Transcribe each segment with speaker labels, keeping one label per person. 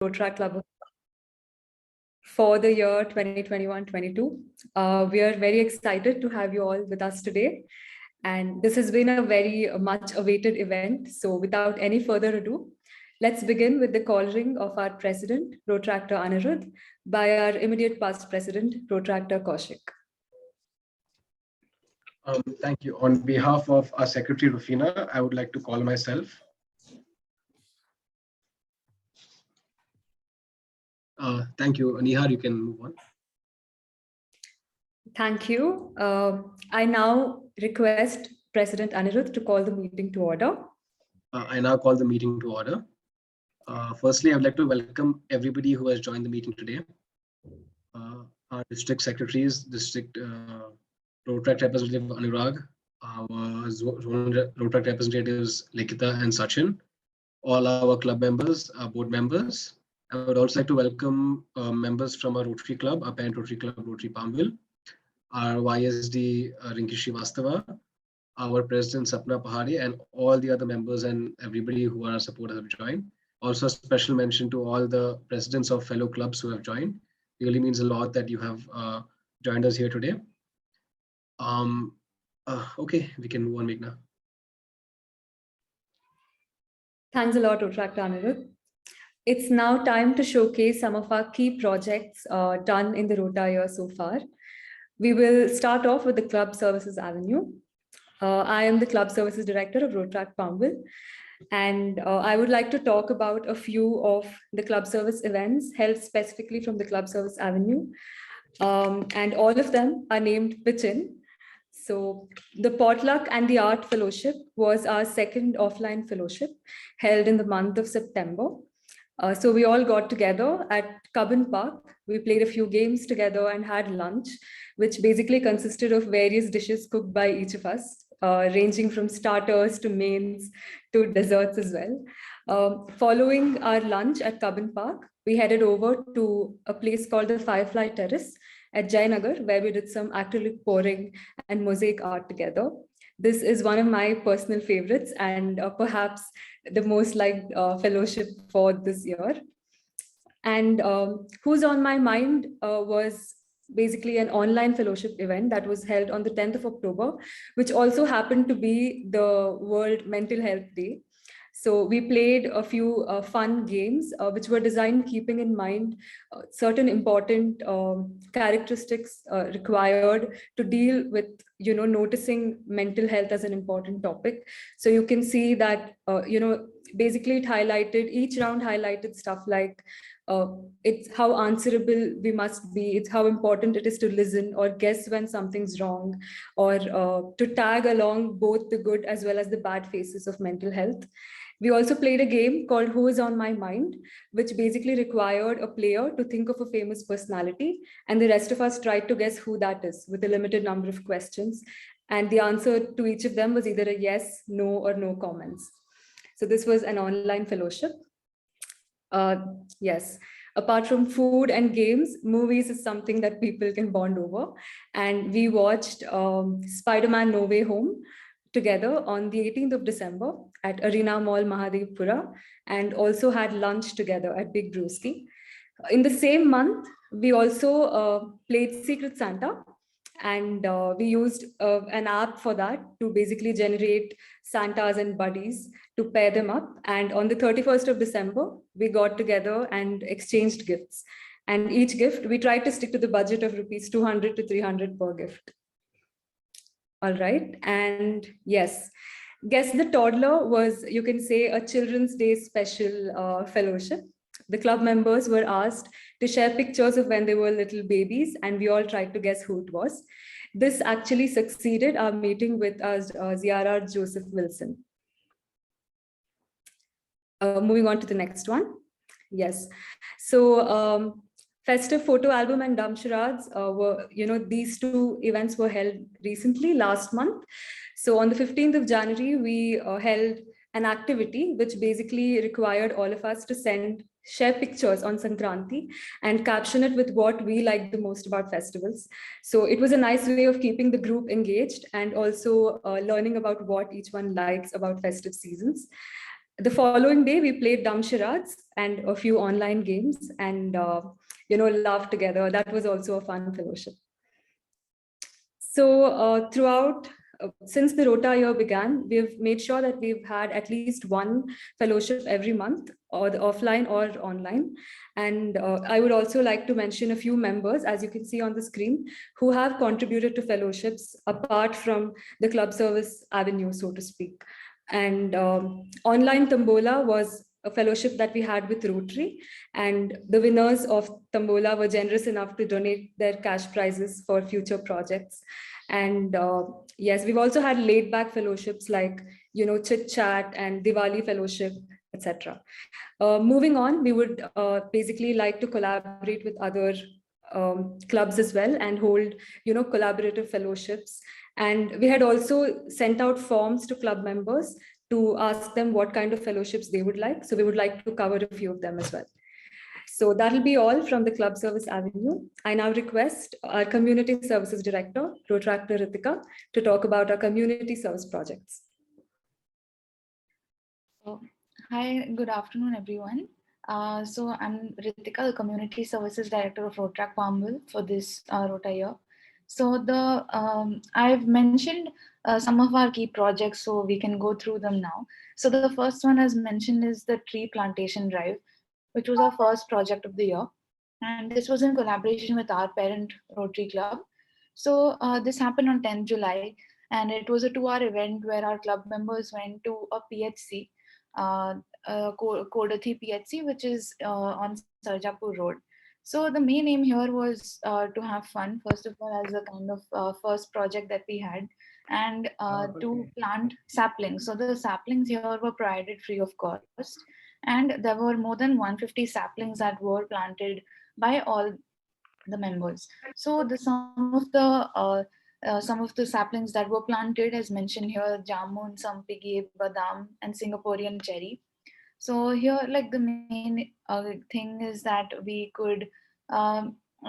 Speaker 1: Rotaract Club for the year 2021-22. We are very excited to have you all with us today. And this has been a very much awaited event. So without any further ado, let's begin with the calling of our president, Rotaractor Anirudh, by our immediate past president, Rotaractor Kaushik.
Speaker 2: Thank you. On behalf of our secretary, Rufina, I would like to call myself. Thank you. Nihar, you can move on.
Speaker 1: Thank you. I now request President Anirudh to call the meeting to order.
Speaker 2: I now call the meeting to order. Firstly, I would like to welcome everybody who has joined the meeting today. Our district secretaries, district Rotaract representative Anurag, our Rotaract representatives Likita and Sachin, all our club members, our board members. I would also like to welcome members from our Rotary Club, our parent Rotary Club, Rotary Palmville, our YSD Rinki Srivastava, our president Sapna Pahade, and all the other members and everybody who are our supporters have joined. Also, a special mention to all the presidents of fellow clubs who have joined. It really means a lot that you have joined us here today. Okay, we can move on, Meghna.
Speaker 1: Thanks a lot, Rotaractor Anirudh. It's now time to showcase some of our key projects done in the Rota year so far. We will start off with the Club Services Avenue. I am the Club Services Director of Rotaract Palmville, and I would like to talk about a few of the club service events held specifically from the Club Service Avenue, and all of them are named Pitch In. So the Potluck and the Art Fellowship was our second offline fellowship held in the month of September. So we all got together at Cubbon Park. We played a few games together and had lunch, which basically consisted of various dishes cooked by each of us, ranging from starters to mains to desserts as well. Following our lunch at Cubbon Park, we headed over to a place called the Firefly Terrace at Jayanagar, where we did some acrylic pouring and mosaic art together. This is one of my personal favorites and perhaps the most liked fellowship for this year. And Who's on My Mind was basically an online fellowship event that was held on the 10th of October, which also happened to be the World Mental Health Day. So we played a few fun games which were designed keeping in mind certain important characteristics required to deal with, noticing mental health as an important topic. So you can see that, basically each round highlighted stuff like it's how answerable we must be, it's how important it is to listen or guess when something's wrong, or to tag along both the good as well as the bad faces of mental health. We also played a game called Who is on My Mind, which basically required a player to think of a famous personality, and the rest of us tried to guess who that is with a limited number of questions. And the answer to each of them was either a yes, no, or no comments. So this was an online fellowship. Yes, apart from food and games, movies is something that people can bond over. And we watched Spider-Man No Way Home together on the 18th of December at Arena Mall, Mahadevpura, and also had lunch together at Big Brewski. In the same month, we also played Secret Santa, and we used an app for that to basically generate Santas and buddies to pair them up. And on the 31st of December, we got together and exchanged gifts. And each gift, we tried to stick to the budget of rupees 200 to 300 per gift. All right, and yes, Guess the Toddler was, you can say, a Children's Day special fellowship. The club members were asked to share pictures of when they were little babies, and we all tried to guess who it was. This actually succeeded our meeting with us, DRR Joseph Wilson. Moving on to the next one. Yes, so festive photo album and dumb charades were, these two events were held recently last month. So on the 15th of January, we held an activity which basically required all of us to share pictures on Sankranti and caption it with what we liked the most about festivals. So it was a nice way of keeping the group engaged and also learning about what each one likes about festive seasons. The following day, we played dumb charades and a few online games and, laughed together. That was also a fun fellowship. So since the Rota year began, we've made sure that we've had at least one fellowship every month, or the offline or online. And I would also like to mention a few members, as you can see on the screen, who have contributed to fellowships apart from the club service avenue, so to speak. And online Tambola was a fellowship that we had with Rotary, and the winners of Tambola were generous enough to donate their cash prizes for future projects. And yes, we've also had laid back fellowships like, chit chat and Diwali fellowship, etc. Moving on, we would basically like to collaborate with other clubs as well and hold, collaborative fellowships. And we had also sent out forms to club members to ask them what kind of fellowships they would like. So we would like to cover a few of them as well. So that'll be all from the Club Service Avenue. I now request our Community Services Director, Rotaract Ritika, to talk about our community service projects.
Speaker 3: Hi, good afternoon, everyone. So I'm Ritika, the Community Services Director of Rotaract Palmville for this Rota year. So I've mentioned some of our key projects, so we can go through them now. So the first one, as mentioned, is the tree plantation drive, which was our first project of the year. And this was in collaboration with our parent Rotary Club. So this happened on 10th July, and it was a 2-hour event where our club members went to a PHC, Kodathi PHC, which is on Sarjapur Road. So the main aim here was to have fun, first of all, as a kind of first project that we had, and to plant saplings. So the saplings here were provided free of cost, and there were more than 150 saplings that were planted by all the members. So some of the saplings that were planted, as mentioned here, jamun, sampigi, badam, and Singaporean cherry. So here, like the main thing is that we could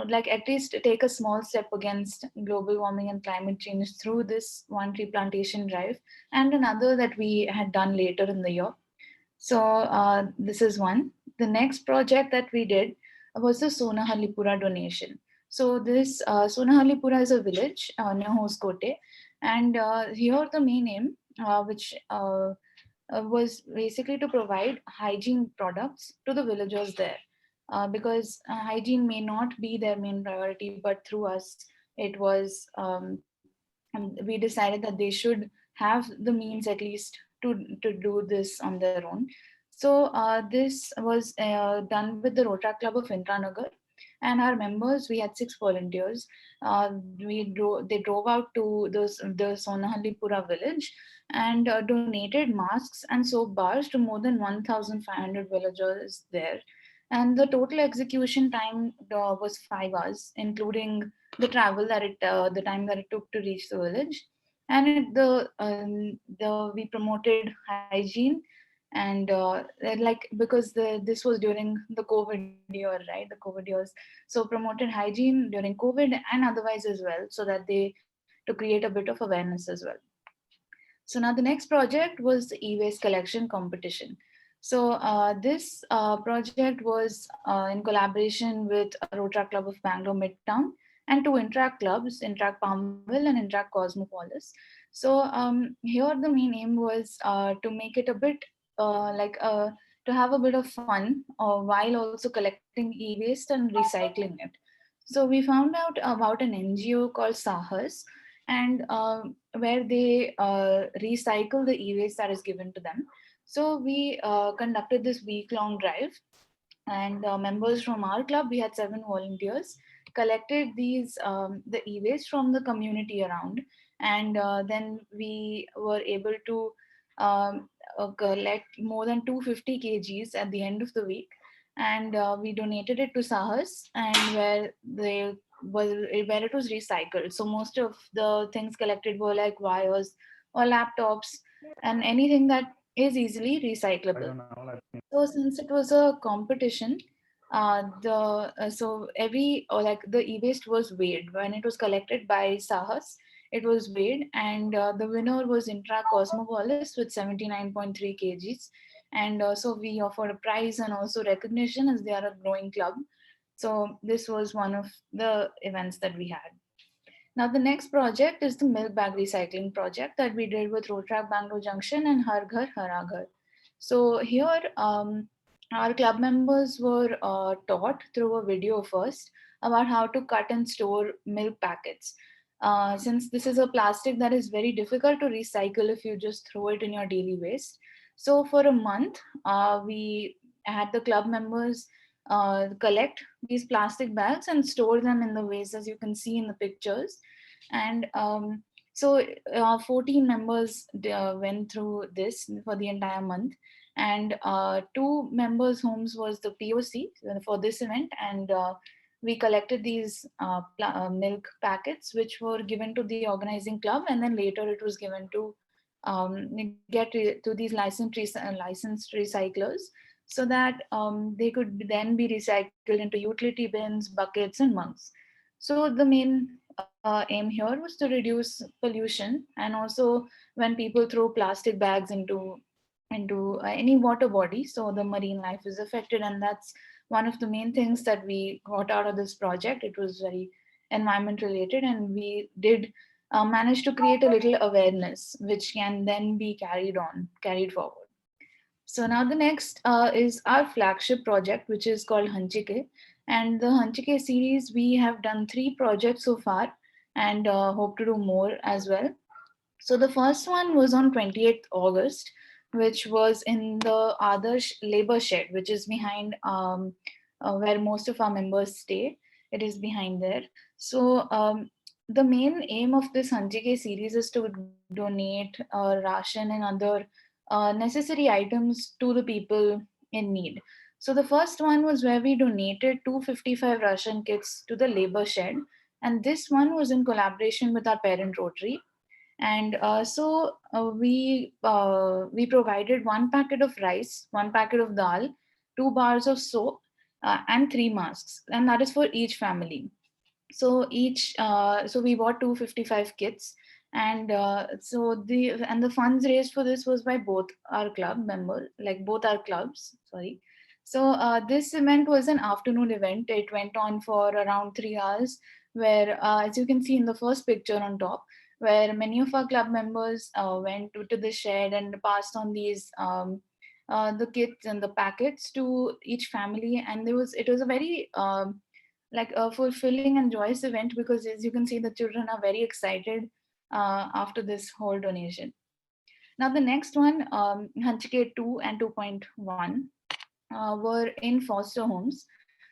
Speaker 3: like at least take a small step against global warming and climate change through this one tree plantation drive, and another that we had done later in the year. So this is one. The next project that we did was the Sonahalipura donation. So this Sonahalipura is a village near Hoskote, and here the main aim, which was basically to provide hygiene products to the villagers there, because hygiene may not be their main priority, but through us, it was. And we decided that they should have the means at least to do this on their own. So this was done with the Rotaract Club of Indranagar, and our members, we had 6 volunteers. They drove out to the Sonahalipura village and donated masks and soap bars to more than 1,500 villagers there. And the total execution time was 5 hours, including the travel that the time that it took to reach the village. And we promoted hygiene, and like because this was during the COVID year, right? The COVID years, so promoted hygiene during COVID and otherwise as well, so that to create a bit of awareness as well. So now the next project was the e-waste collection competition. So this project was in collaboration with Rotaract Club of Bangalore Midtown and 2 Interact clubs, Interact Palmville and Interact Cosmopolis. So here the main aim was to make it a bit to have a bit of fun while also collecting e-waste and recycling it. So we found out about an NGO called Sahas, and where they recycle the e-waste that is given to them. So we conducted this week-long drive, and members from our club, we had 7 volunteers, collected the e-waste from the community around, and then we were able to collect more than 250 kgs at the end of the week, and we donated it to Sahas, and where it was recycled. So most of the things collected were like wires or laptops and anything that is easily recyclable. So since it was a competition, so the e-waste was weighed when it was collected by Sahas. It was weighed, and the winner was Intra Cosmopolis with 79.3 kgs, And so we offered a prize and also recognition as they are a growing club. So this was one of the events that we had. Now the next project is the milk bag recycling project that we did with Rotaract Bangalore Junction and Har Ghar Hara Ghar. So here our club members were taught through a video first about how to cut and store milk packets. Since this is a plastic that is very difficult to recycle if you just throw it in your daily waste. So for a month, we had the club members collect these plastic bags and store them in the ways as you can see in the pictures. And so 14 members went through this for the entire month, and 2 members' homes was the POC for this event, and we collected these milk packets, which were given to the organizing club, and then later it was given to to these licensed recyclers, so that they could then be recycled into utility bins, buckets, and mugs. So the main aim here was to reduce pollution, and also when people throw plastic bags into any water body, so the marine life is affected, and that's one of the main things that we got out of this project. It was very environment related, and we did manage to create a little awareness which can then be carried forward. So now the next is our flagship project, which is called Hanchike. And the Hanchike series, we have done 3 projects so far, and hope to do more as well. So the first one was on 28th August, which was in the Adarsh labor shed, which is behind where most of our members stay. It is behind there. So the main aim of this Hanchike series is to donate ration and other necessary items to the people in need. So the first one was where we donated 255 ration kits to the labor shed, and this one was in collaboration with our parent Rotary. And we provided 1 packet of rice, 1 packet of dal, 2 bars of soap, and 3 masks, and that is for each family. So so we bought 255 kits, and the funds raised for this was by both our club member, like both our clubs, sorry. So this event was an afternoon event. It went on for around 3 hours, where as you can see in the first picture on top, where many of our club members went to the shed and passed on these the kits and the packets to each family. And it was a very like a fulfilling and joyous event, because as you can see, the children are very excited after this whole donation. Now the next one, Hanchike 2 and 2.1 were in foster homes.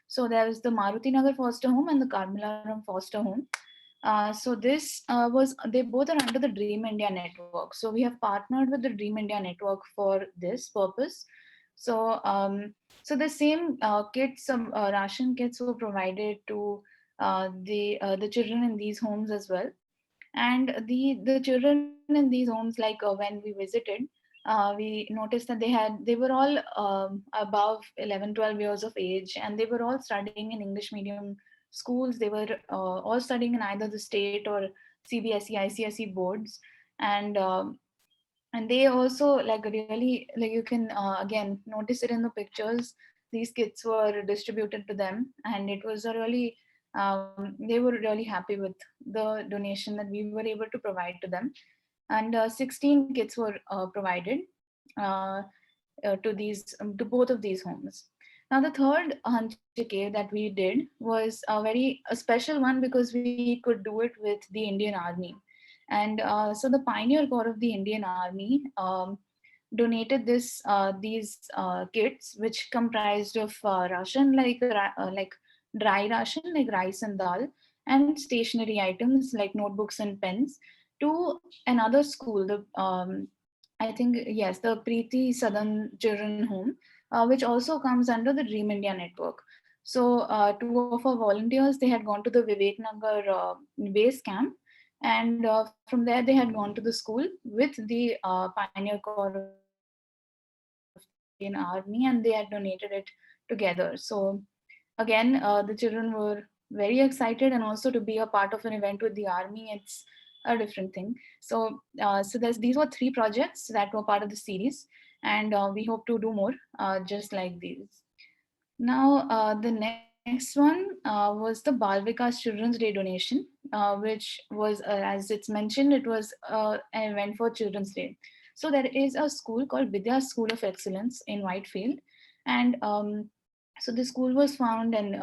Speaker 3: So there was the Maruti Nagar foster home and the Karmilaram foster home. So they both are under the Dream India network. So we have partnered with the Dream India network for this purpose. So so the same kits, some ration kits were provided to the children in these homes as well. And the children in these homes, like when we visited, we noticed that they were all above 11-12 years of age, and they were all studying in English medium schools. They were all studying in either the state or CBSE, ICSE boards. And they also, like, really, like, you can again notice it in the pictures. These kits were distributed to them, and it was a really they were really happy with the donation that we were able to provide to them. And 16 kits were provided uh, to both of these homes. Now the third Hanchike that we did was a special one, because we could do it with the Indian Army. And so the Pioneer Corps of the Indian Army donated these kits, which comprised of ration, like dry ration like rice and dal, and stationery items like notebooks and pens, to another school, the I think, yes, the Preeti Southern Children Home, which also comes under the Dream India network. So 2 of our volunteers, they had gone to the Vivek Nagar base camp, and from there they had gone to the school with the Pioneer Corps of the Indian Army, and they had donated it together. So again, the children were very excited, and also to be a part of an event with the army, it's a different thing. So these were 3 projects that were part of the series. And and we hope to do more just like these. Now, the next one was the Bal Vikas Children's Day donation, which was, as it's mentioned, it was an event for Children's Day. So there is a school called Vidya School of Excellence in Whitefield, and so the school was found, and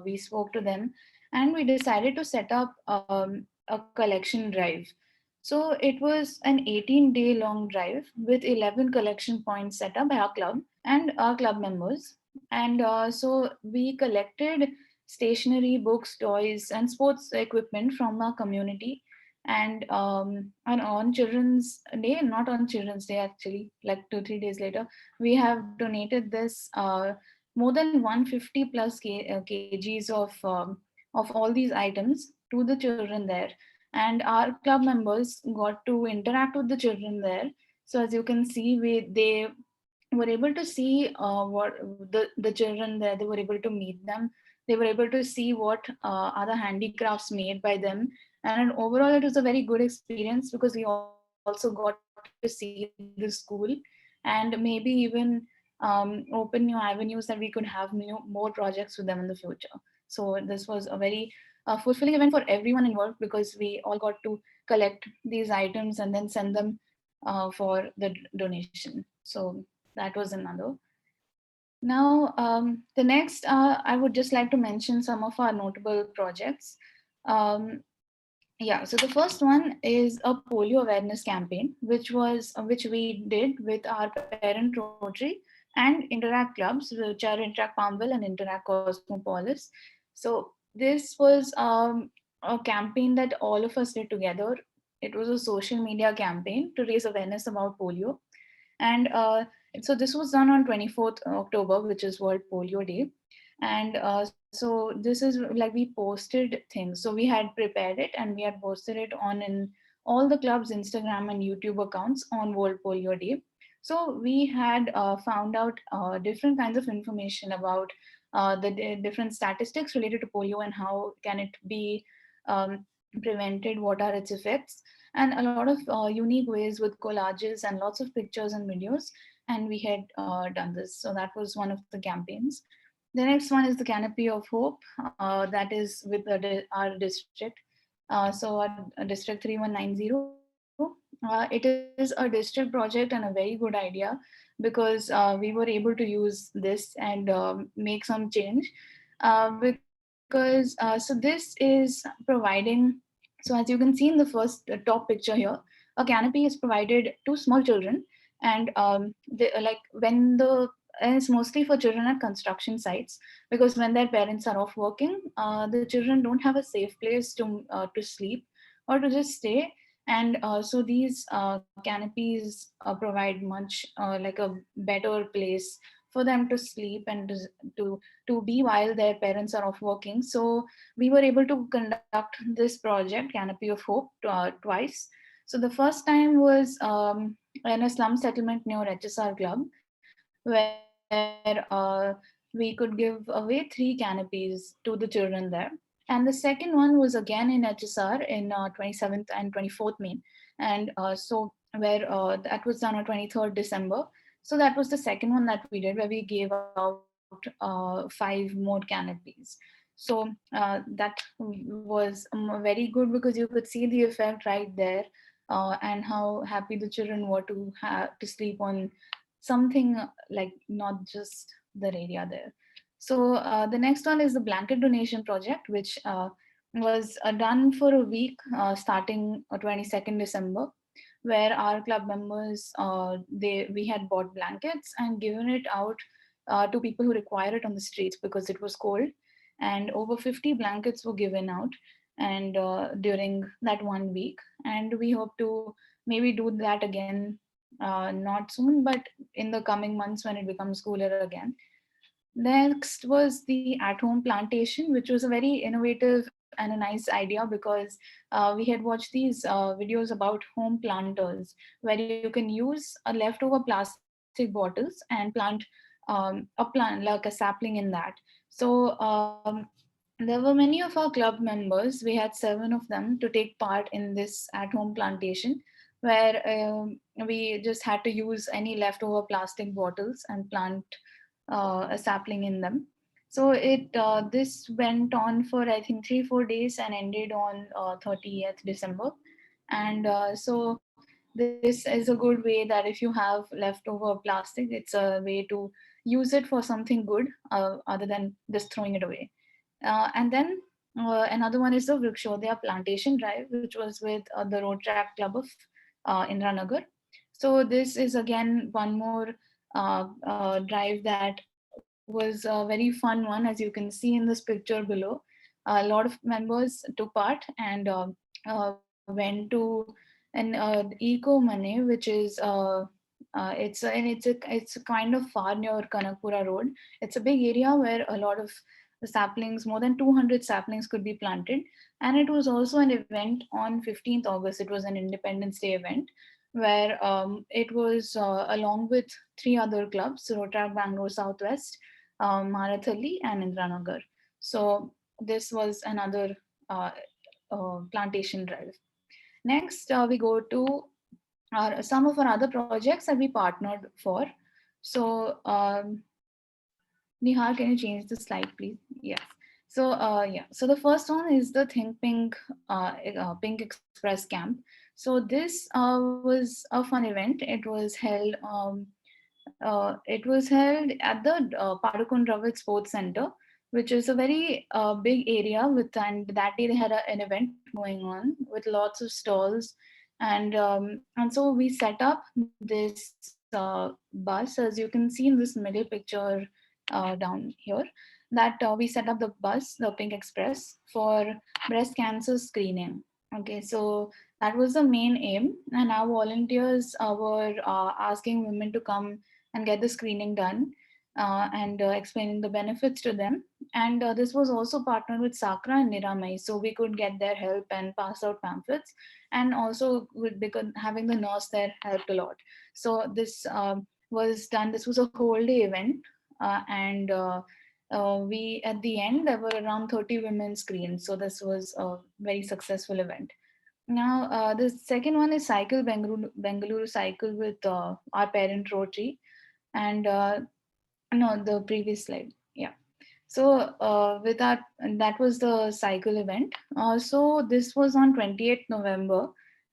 Speaker 3: we spoke to them, and we decided to set up a collection drive. So it was an 18-day long drive with 11 collection points set up by our club and our club members. And so we collected stationery, books, toys, and sports equipment from our community. And on Children's Day, not on Children's Day actually, like 2-3 days later, we have donated this more than 150 plus kgs of all these items to the children there. And our club members got to interact with the children there. So as you can see, they were able to see what the children there, they were able to meet them, they were able to see what other handicrafts made by them. And overall it was a very good experience because we also got to see the school and maybe even open new avenues that we could have more projects with them in the future. So this was a very fulfilling event for everyone involved, because we all got to collect these items and then send them for the donation. So that was another. Now, the next, I would just like to mention some of our notable projects. Um, yeah, so the first one is a polio awareness campaign, which we did with our parent Rotary and Interact clubs, which are Interact Palmville and Interact Cosmopolis. So this was a campaign that all of us did together. It was a social media campaign to raise awareness about polio. And so this was done on 24th October, which is World Polio Day. And so this is like we posted things. So we had prepared it and we had posted it on in all the club's Instagram and YouTube accounts on World Polio Day. So we had found out different kinds of information about the different statistics related to polio and how can it be prevented, what are its effects, and a lot of unique ways with collages and lots of pictures and videos. And we had done this. So that was one of the campaigns. The next one is the Canopy of Hope, that is with our district. So our district 3190, it is a district project and a very good idea, because we were able to use this and make some change. Because so this is providing, so as you can see in the first top picture here, a canopy is provided to small children. And like when the and it's mostly for children at construction sites, because when their parents are off working, the children don't have a safe place to sleep or to just stay. And so these canopies provide much like a better place for them to sleep and to to be while their parents are off working. So we were able to conduct this project, Canopy of Hope, twice. So the first time was in a slum settlement near HSR Club, where we could give away 3 canopies to the children there. And the second one was again in HSR in 27th and 24th May. And so where that was done on 23rd December. So that was the second one that we did, where we gave out 5 more canopies. So that was very good, because you could see the effect right there, and how happy the children were to have to sleep on something like not just the area there. So the next one is the blanket donation project, which was done for a week starting 22nd December, where our club members, we had bought blankets and given it out to people who require it on the streets because it was cold. And over 50 blankets were given out and during that 1 week. And we hope to maybe do that again, not soon, but in the coming months when it becomes cooler again. Next was the at-home plantation, which was a very innovative and a nice idea, because we had watched these videos about home planters, where you can use leftover plastic bottles and plant a plant like a sapling in that. So there were many of our club members. We had 7 of them to take part in this at-home plantation. where we just had to use any leftover plastic bottles and plant a sapling in them. So this went on for I think 3-4 days and ended on 30th December. And so this is a good way that if you have leftover plastic, it's a way to use it for something good other than just throwing it away. And then another one is the Vrikshodaya plantation drive, which was with the Rotaract Club of Indranagar. So this is again one more drive that was a very fun one, as you can see in this picture below. A lot of members took part and went to an eco money, which is it's a kind of far near Kanakpura Road. It's a big area where a lot of saplings, more than 200 saplings could be planted. And it was also an event on 15th August. It was an Independence Day event where it was along with three other clubs, Rotaract Bangalore Southwest, Marathalli, and Indranagar. So this was another plantation drive. Next, we go to some of our other projects that we partnered for. So Nihar, can you change the slide, please? Yes. So so the first one is the Think Pink Pink Express Camp. So this was a fun event. It was held at the Padukun Ravat Sports Center, which is a very big area with, and that day they had an event going on with lots of stalls, and so we set up this bus, as you can see in this middle picture down here, that we set up the bus, the Pink Express, for breast cancer screening. Okay, so that was the main aim, and our volunteers were asking women to come and get the screening done, and explaining the benefits to them. And this was also partnered with Sakra and Niramai, so we could get their help and pass out pamphlets. And also because having the nurse there helped a lot. So this was done. This was a whole day event, and we at the end there were around 30 women screened. So this was a very successful event. Now, the second one is Cycle Bengaluru Cycle with our parent Rotary. And no, the previous slide. Yeah. So with that was the cycle event. So this was on 28th November,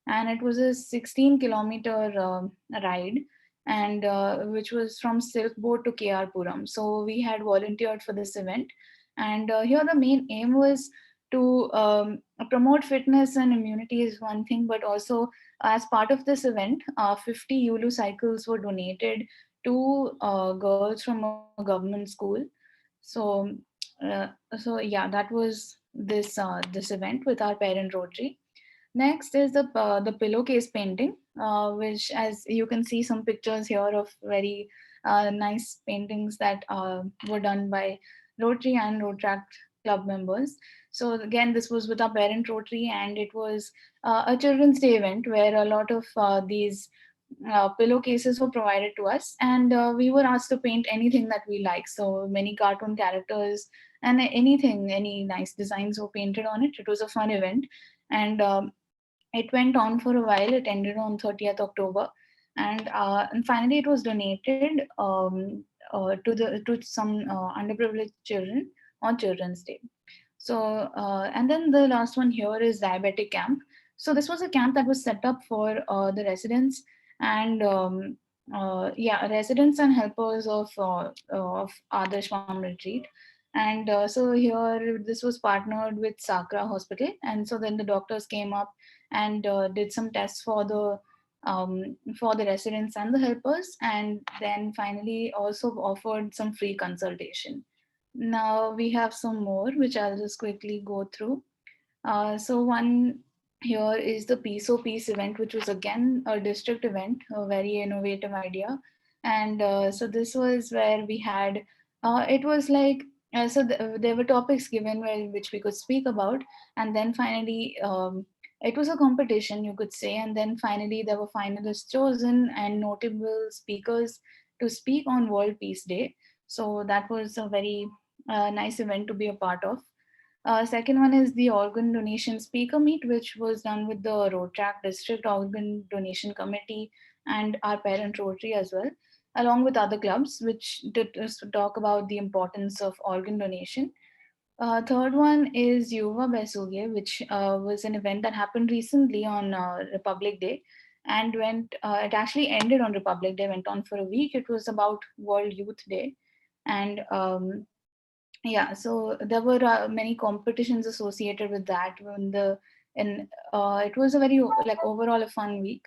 Speaker 3: and it was a 16-kilometer ride, and which was from Silk Boat to KR Puram. So we had volunteered for this event, and here the main aim was to promote fitness and immunity is one thing, but also as part of this event, 50 Yulu cycles were donated to girls from a government school. So yeah, that was this event with our parent Rotary. Next is the pillowcase painting, which, as you can see some pictures here of very nice paintings that were done by Rotary and Rotaract club members. So again, this was with our parent Rotary, and it was a Children's Day event where a lot of these pillowcases were provided to us, and we were asked to paint anything that we like. So many cartoon characters and anything, any nice designs were painted on it. It was a fun event, and it went on for a while. It ended on 30th October, and finally it was donated to some underprivileged children on Children's Day. So, and then the last one here is diabetic camp. So this was a camp that was set up for the residents and yeah, residents and helpers of Adarsh Farm Retreat. And so here, this was partnered with Sakra Hospital. And so then the doctors came up and did some tests for the residents and the helpers, and then finally also offered some free consultation. Now we have some more, which I'll just quickly go through. So one here is the Peace O Peace event, which was again a district event, a very innovative idea. And so this was where we had, it was like, there were topics given which we could speak about. And then finally, it was a competition, you could say. And then finally, there were finalists chosen and notable speakers to speak on World Peace Day. So that was a very nice event to be a part of. Second one is the organ donation speaker meet, which was done with the Rotaract District Organ Donation Committee and our parent Rotary as well, along with other clubs, which did talk about the importance of organ donation. Third one is Yuva Besuge, which was an event that happened recently on Republic Day, and it actually ended on Republic Day, went on for a week. It was about World Youth Day, and yeah, so there were many competitions associated with that. It was a very like overall a fun week.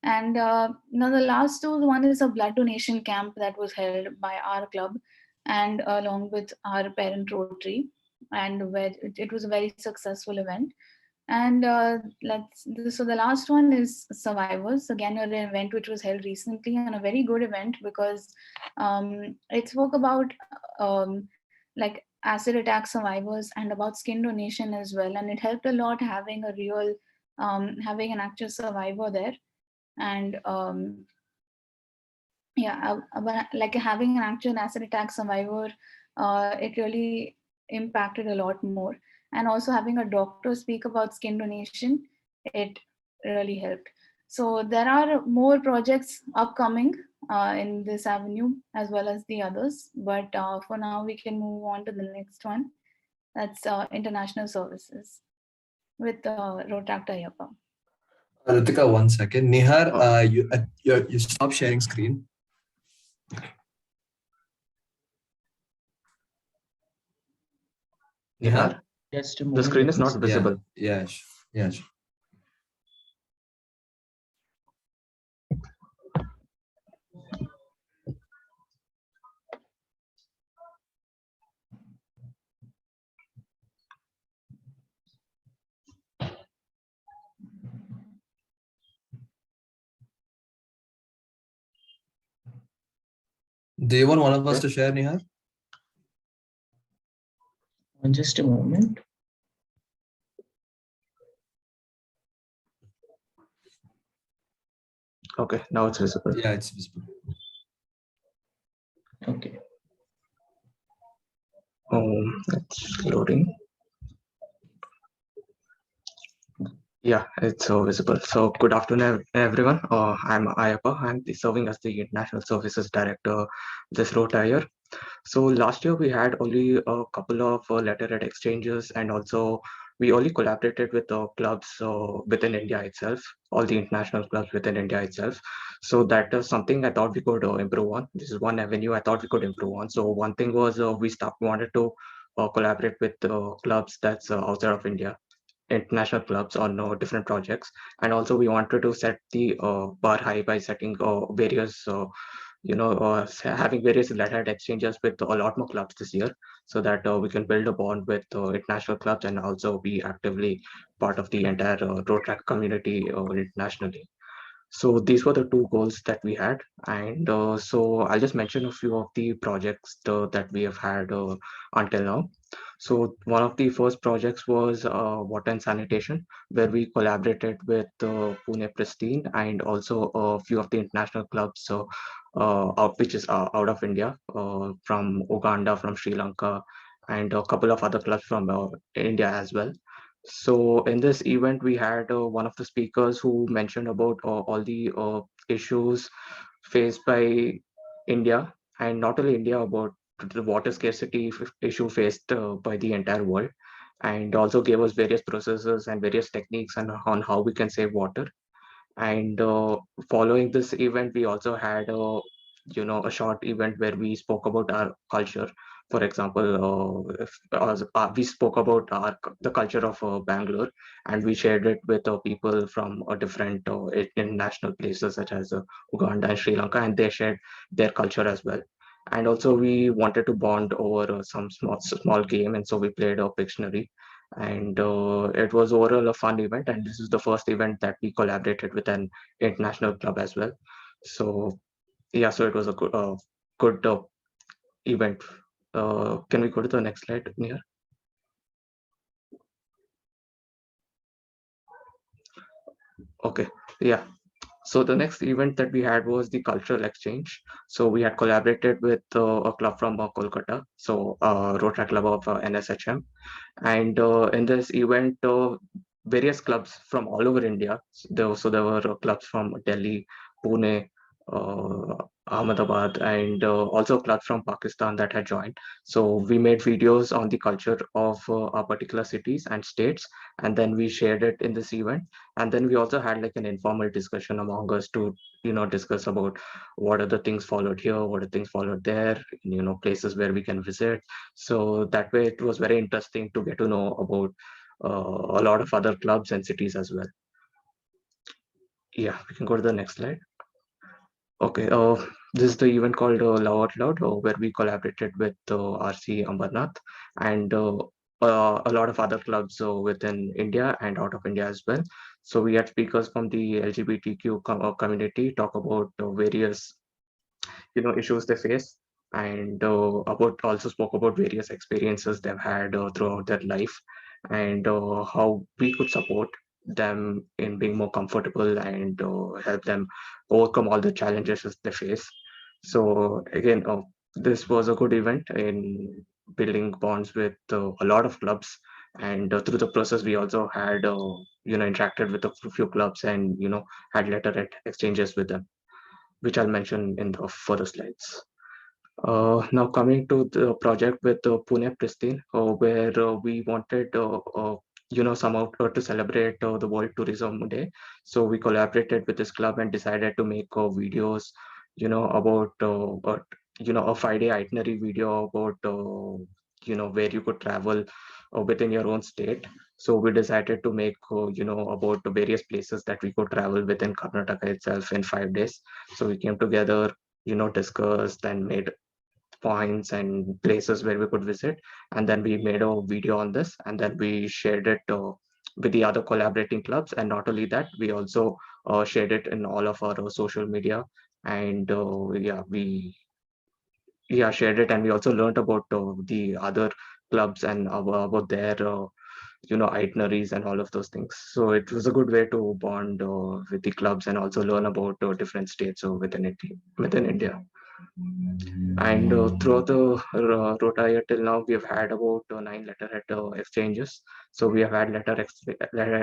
Speaker 3: And now the last two, one is a blood donation camp that was held by our club and along with our parent Rotary, and where it was a very successful event. And so the last one is Survivors, again an event which was held recently, and a very good event because it spoke about like acid attack survivors and about skin donation as well, and it helped a lot having having an actual survivor there. And yeah, like having an actual acid attack survivor, it really impacted a lot more. And also having a doctor speak about skin donation, it really helped. So there are more projects upcoming in this avenue as well as the others, but for now we can move on to the next one. That's international services with Rotaract Ayappa.
Speaker 4: Ritika, 1 second. Nihar, you stop sharing screen. Nihar?
Speaker 5: Just a
Speaker 6: The
Speaker 5: moment.
Speaker 6: screen is not visible.
Speaker 4: Yeah. Do you want one of us to share, Nihar?
Speaker 5: Just a moment.
Speaker 6: Okay, now it's visible.
Speaker 4: Yeah, it's visible.
Speaker 5: Okay.
Speaker 6: It's loading. Yeah, it's visible. So good afternoon, everyone. I'm Ayappa. I'm serving as the International Services Director this Rotaract. So last year we had only a couple of letterhead exchanges, and also we only collaborated with clubs within India itself, all the international clubs within India itself. So that is something I thought we could improve on. This is one avenue I thought we could improve on. So one thing was wanted to collaborate with clubs that's outside of India, international clubs on different projects, and also we wanted to set the bar high by setting various having various letterhead exchanges with a lot more clubs this year, so that we can build a bond with international clubs and also be actively part of the entire Rotaract community internationally. So these were the two goals that we had, and so I'll just mention a few of the projects that we have had until now. So one of the first projects was water and sanitation, where we collaborated with Pune Pristine and also a few of the international clubs, which is out of India, from Uganda, from Sri Lanka, and a couple of other clubs from India as well. So in this event, we had one of the speakers who mentioned about all the issues faced by India, and not only India, about the water scarcity issue faced by the entire world, and also gave us various processes and various techniques on how we can save water. And following this event, we also had a short event where we spoke about our culture. For example, we spoke about the culture of Bangalore, and we shared it with people from different international places such as Uganda and Sri Lanka, and they shared their culture as well. And also we wanted to bond over some small game, and so we played a Pictionary, and it was overall a fun event, and this is the first event that we collaborated with an international club as well. So yeah, so it was a good event. Can we go to the next slide, Nihar? Okay, yeah. So the next event that we had was the cultural exchange. So we had collaborated with a club from Kolkata, so Rotaract Club of NSHM. And in this event, various clubs from all over India. So there were clubs from Delhi, Pune, Ahmedabad, and also clubs from Pakistan that had joined. So we made videos on the culture of our particular cities and states, and then we shared it in this event. And then we also had like an informal discussion among us to discuss about what are the things followed here, what are things followed there, places where we can visit. So that way it was very interesting to get to know about a lot of other clubs and cities as well. Yeah, we can go to the next slide. Okay, this is the event called Love Out Loud, where we collaborated with RC Ambernath and a lot of other clubs within India and out of India as well. So we had speakers from the LGBTQ community talk about various issues they face, and about also spoke about various experiences they've had throughout their life, and how we could support them in being more comfortable and help them overcome all the challenges that they face. So again, this was a good event in building bonds with a lot of clubs, and through the process we also had interacted with a few clubs and had letter exchanges with them, which I'll mention in the further slides. Now coming to the project with Pune Pristine, where we wanted, somehow to celebrate the World Tourism Day. So we collaborated with this club and decided to make videos, about, a 5-day itinerary video about, where you could travel within your own state. So we decided to make, about the various places that we could travel within Karnataka itself in 5 days. So we came together, discussed and made points and places where we could visit, and then we made a video on this, and then we shared it with the other collaborating clubs. And not only that, we also shared it in all of our social media, and we shared it, and we also learned about the other clubs and about their itineraries and all of those things. So it was a good way to bond with the clubs and also learn about different states within India. And throughout the Rotary till now, we have had about 9 letterhead exchanges. So we have had letter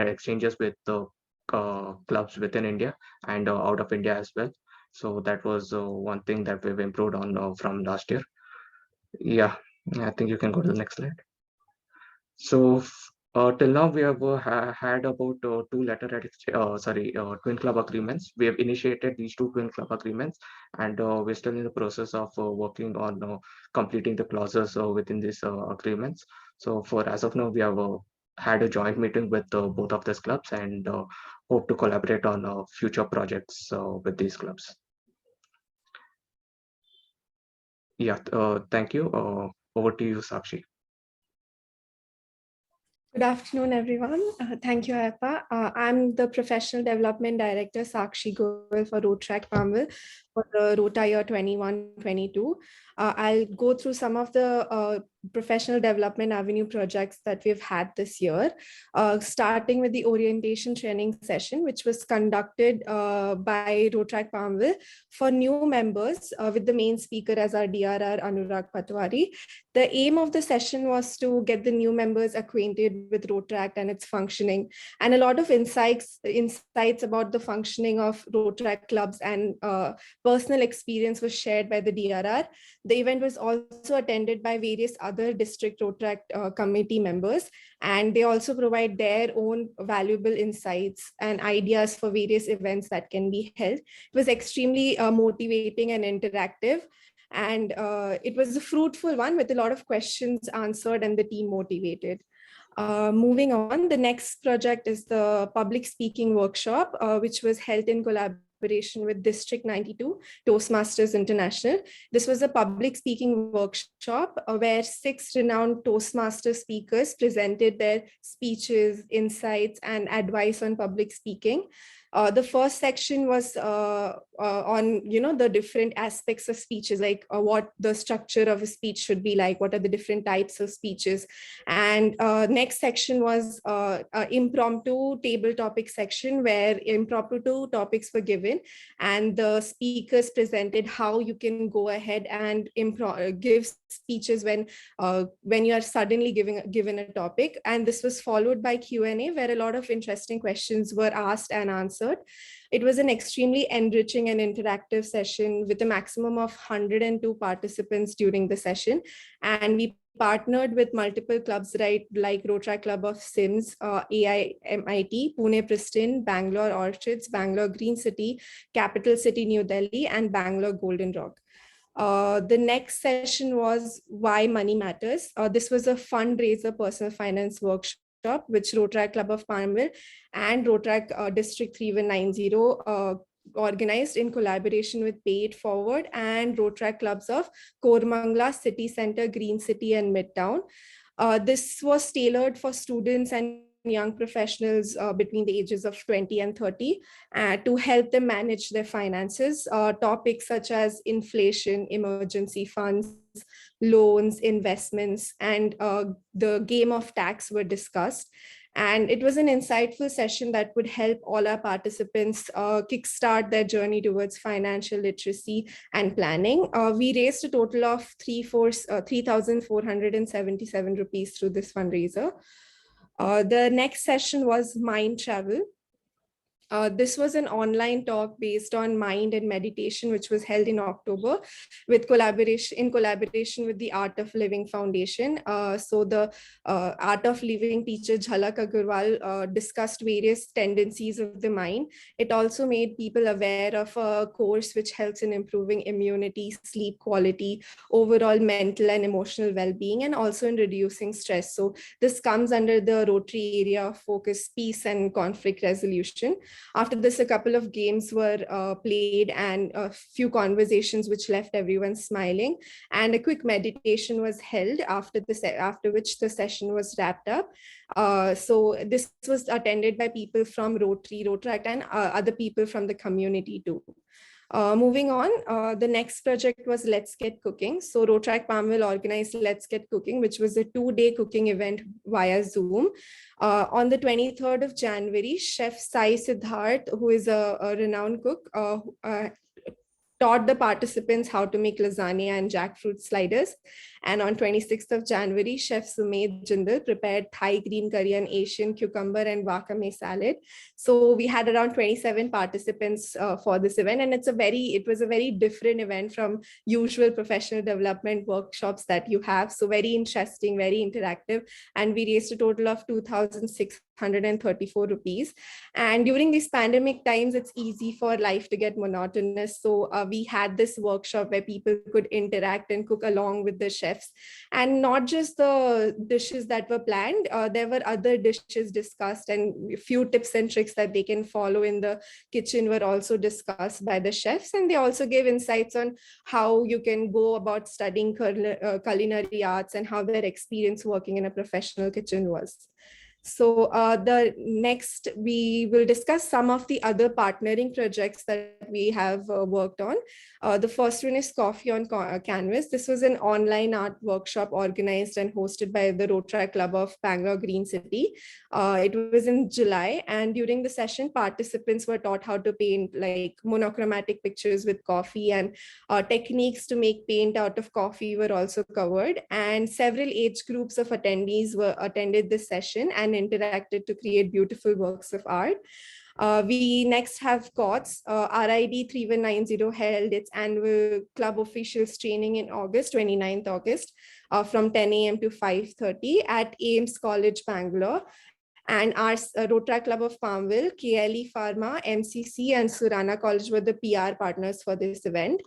Speaker 6: exchanges with the clubs within India and out of India as well. So that was one thing that we've improved on from last year. Yeah, I think you can go to the next slide. So till now, we have had about twin club agreements. We have initiated these 2 twin club agreements, and we're still in the process of working on completing the clauses within these agreements. So for as of now, we have had a joint meeting with both of these clubs, and hope to collaborate on future projects with these clubs. Yeah, thank you. Over to you, Sakshi.
Speaker 7: Good afternoon, everyone. Thank you, Ayappa. I'm the Professional Development Director, Sakshi Goel for Rotaract Palmville for the Rota year 21-22. I'll go through some of the professional development avenue projects that we've had this year, starting with the orientation training session, which was conducted by Rotaract Palmville for new members with the main speaker as our DRR, Anurag Patwari. The aim of the session was to get the new members acquainted with Rotaract and its functioning, and a lot of insights about the functioning of Rotaract clubs and personal experience was shared by the DRR. The event was also attended by various other district Rotaract committee members, and they also provide their own valuable insights and ideas for various events that can be held. It was extremely motivating and interactive, and it was a fruitful one with a lot of questions answered and the team motivated. Moving on, the next project is the public speaking workshop, which was held in collaboration with District 92 Toastmasters International. This was a public speaking workshop where 6 renowned Toastmaster speakers presented their speeches, insights, and advice on public speaking. The first section was on, the different aspects of speeches, like what the structure of a speech should be like, what are the different types of speeches. And next section was impromptu table topic section, where impromptu topics were given and the speakers presented how you can go ahead and give speeches when you are suddenly given a topic. And this was followed by Q&A, where a lot of interesting questions were asked and answered. It was an extremely enriching and interactive session with a maximum of 102 participants during the session. And we partnered with multiple clubs, right, like Rotaract Club of Sims, AIMIT, Pune Pristine, Bangalore Orchids, Bangalore Green City, Capital City New Delhi, and Bangalore Golden Rock. The next session was Why Money Matters. This was a fundraiser personal finance workshop which Rotaract Club of Palmville and Rotaract District 3190 organized in collaboration with Pay It Forward and Rotaract clubs of Kormangla, City Center, Green City, and Midtown. This was tailored for students and young professionals between the ages of 20 and 30 to help them manage their finances. Topics such as inflation, emergency funds, loans, investments, and the game of tax were discussed. And it was an insightful session that would help all our participants kickstart their journey towards financial literacy and planning. We raised a total of 3,477 rupees through this fundraiser. The next session was Mind Travel. This was an online talk based on mind and meditation, which was held in October in collaboration with the Art of Living Foundation. So the Art of Living teacher Jhalak Agarwal discussed various tendencies of the mind. It also made people aware of a course which helps in improving immunity, sleep quality, overall mental and emotional well-being, and also in reducing stress. So this comes under the Rotary area of focus, peace and conflict resolution. After this, a couple of games were played and a few conversations which left everyone smiling. And a quick meditation was held after which the session was wrapped up. So this was attended by people from Rotary, Rotaract, and other people from the community too. Moving on, the next project was Let's Get Cooking. So Rotaract Palmville organized Let's Get Cooking, which was a 2-day cooking event via Zoom. On the 23rd of January, Chef Sai Siddharth, who is a renowned cook, taught the participants how to make lasagna and jackfruit sliders. And on 26th of January, Chef Sumed Jindal prepared Thai green curry and Asian cucumber and wakame salad. So we had around 27 participants for this event. And it was a very different event from usual professional development workshops that you have. So very interesting, very interactive. And we raised a total of 2,634 rupees. And during these pandemic times, it's easy for life to get monotonous. So we had this workshop where people could interact and cook along with the chefs. And not just the dishes that were planned, there were other dishes discussed, and a few tips and tricks that they can follow in the kitchen were also discussed by the chefs. And they also gave insights on how you can go about studying culinary arts and how their experience working in a professional kitchen was. So the next, we will discuss some of the other partnering projects that we have worked on. The first one is Coffee on Canvas. This was an online art workshop organized and hosted by the Rotaract Club of Bangalore Green City. It was in July, and during the session, participants were taught how to paint like monochromatic pictures with coffee, and techniques to make paint out of coffee were also covered. And several age groups of attendees attended this session and interacted to create beautiful works of art. We next have COTS. RID 3190 held its annual club officials training in August, 29th August, from 10 a.m. to 5:30 at Ames College, Bangalore. And our Rotaract Club of Palmville, KLE Pharma, MCC, and Surana College were the PR partners for this event.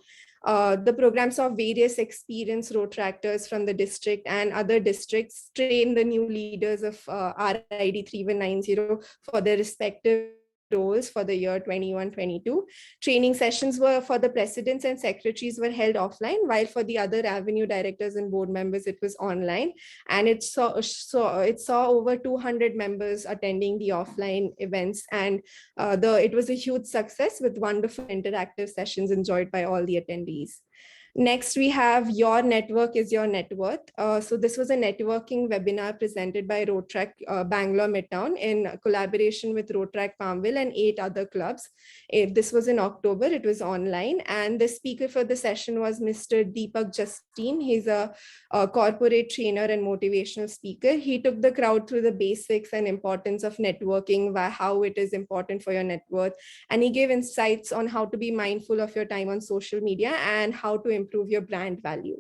Speaker 7: The programs of various experienced Rotaractors from the district and other districts train the new leaders of RID 3190 for their respective roles for the year 21-22. Training sessions were for the presidents and secretaries were held offline, while for the other avenue directors and board members, it was online. And it saw over 200 members attending the offline events. And it was a huge success with wonderful interactive sessions enjoyed by all the attendees. Next, we have Your Network is Your Net Worth. So this was a networking webinar presented by Rotaract Bangalore Midtown in collaboration with Rotaract Palmville and 8 other clubs. This was in October, it was online. And the speaker for the session was Mr. Deepak Justine. He's a corporate trainer and motivational speaker. He took the crowd through the basics and importance of networking, how it is important for your net worth. And he gave insights on how to be mindful of your time on social media and how to improve your brand value.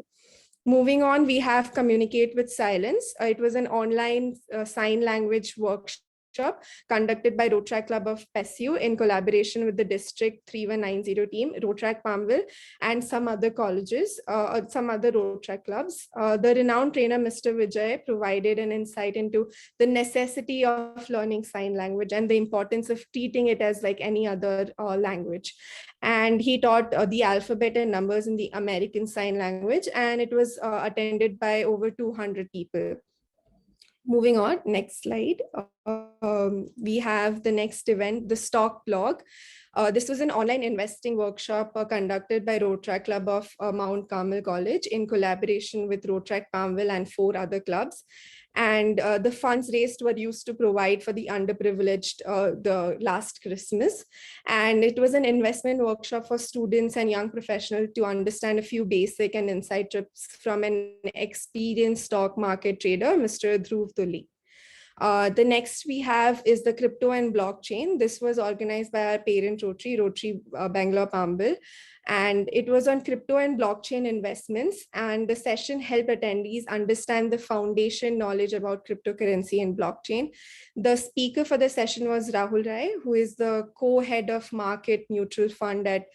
Speaker 7: Moving on, we have Communicate with Silence. It was an online sign language workshop conducted by Rotaract Club of PSU in collaboration with the District 3190 team, Rotaract Palmville, and some other colleges, some other Rotaract clubs. The renowned trainer, Mr. Vijay, provided an insight into the necessity of learning sign language and the importance of treating it as like any other language. And he taught the alphabet and numbers in the American Sign Language, and it was attended by over 200 people. Moving on, next slide. We have the next event, the Stock Blog. This was an online investing workshop conducted by Rotaract Club of Mount Carmel College in collaboration with Rotaract Palmville and 4 other clubs. And the funds raised were used to provide for the underprivileged the last Christmas. And it was an investment workshop for students and young professionals to understand a few basic and inside tips from an experienced stock market trader, Mr. Dhruv Tulli. The next we have is the crypto and blockchain. This was organized by our parent Rotary Bangalore Palmville, and it was on crypto and blockchain investments. And the session helped attendees understand the foundation knowledge about cryptocurrency and blockchain. The speaker for the session was Rahul Rai, who is the co-head of market neutral fund at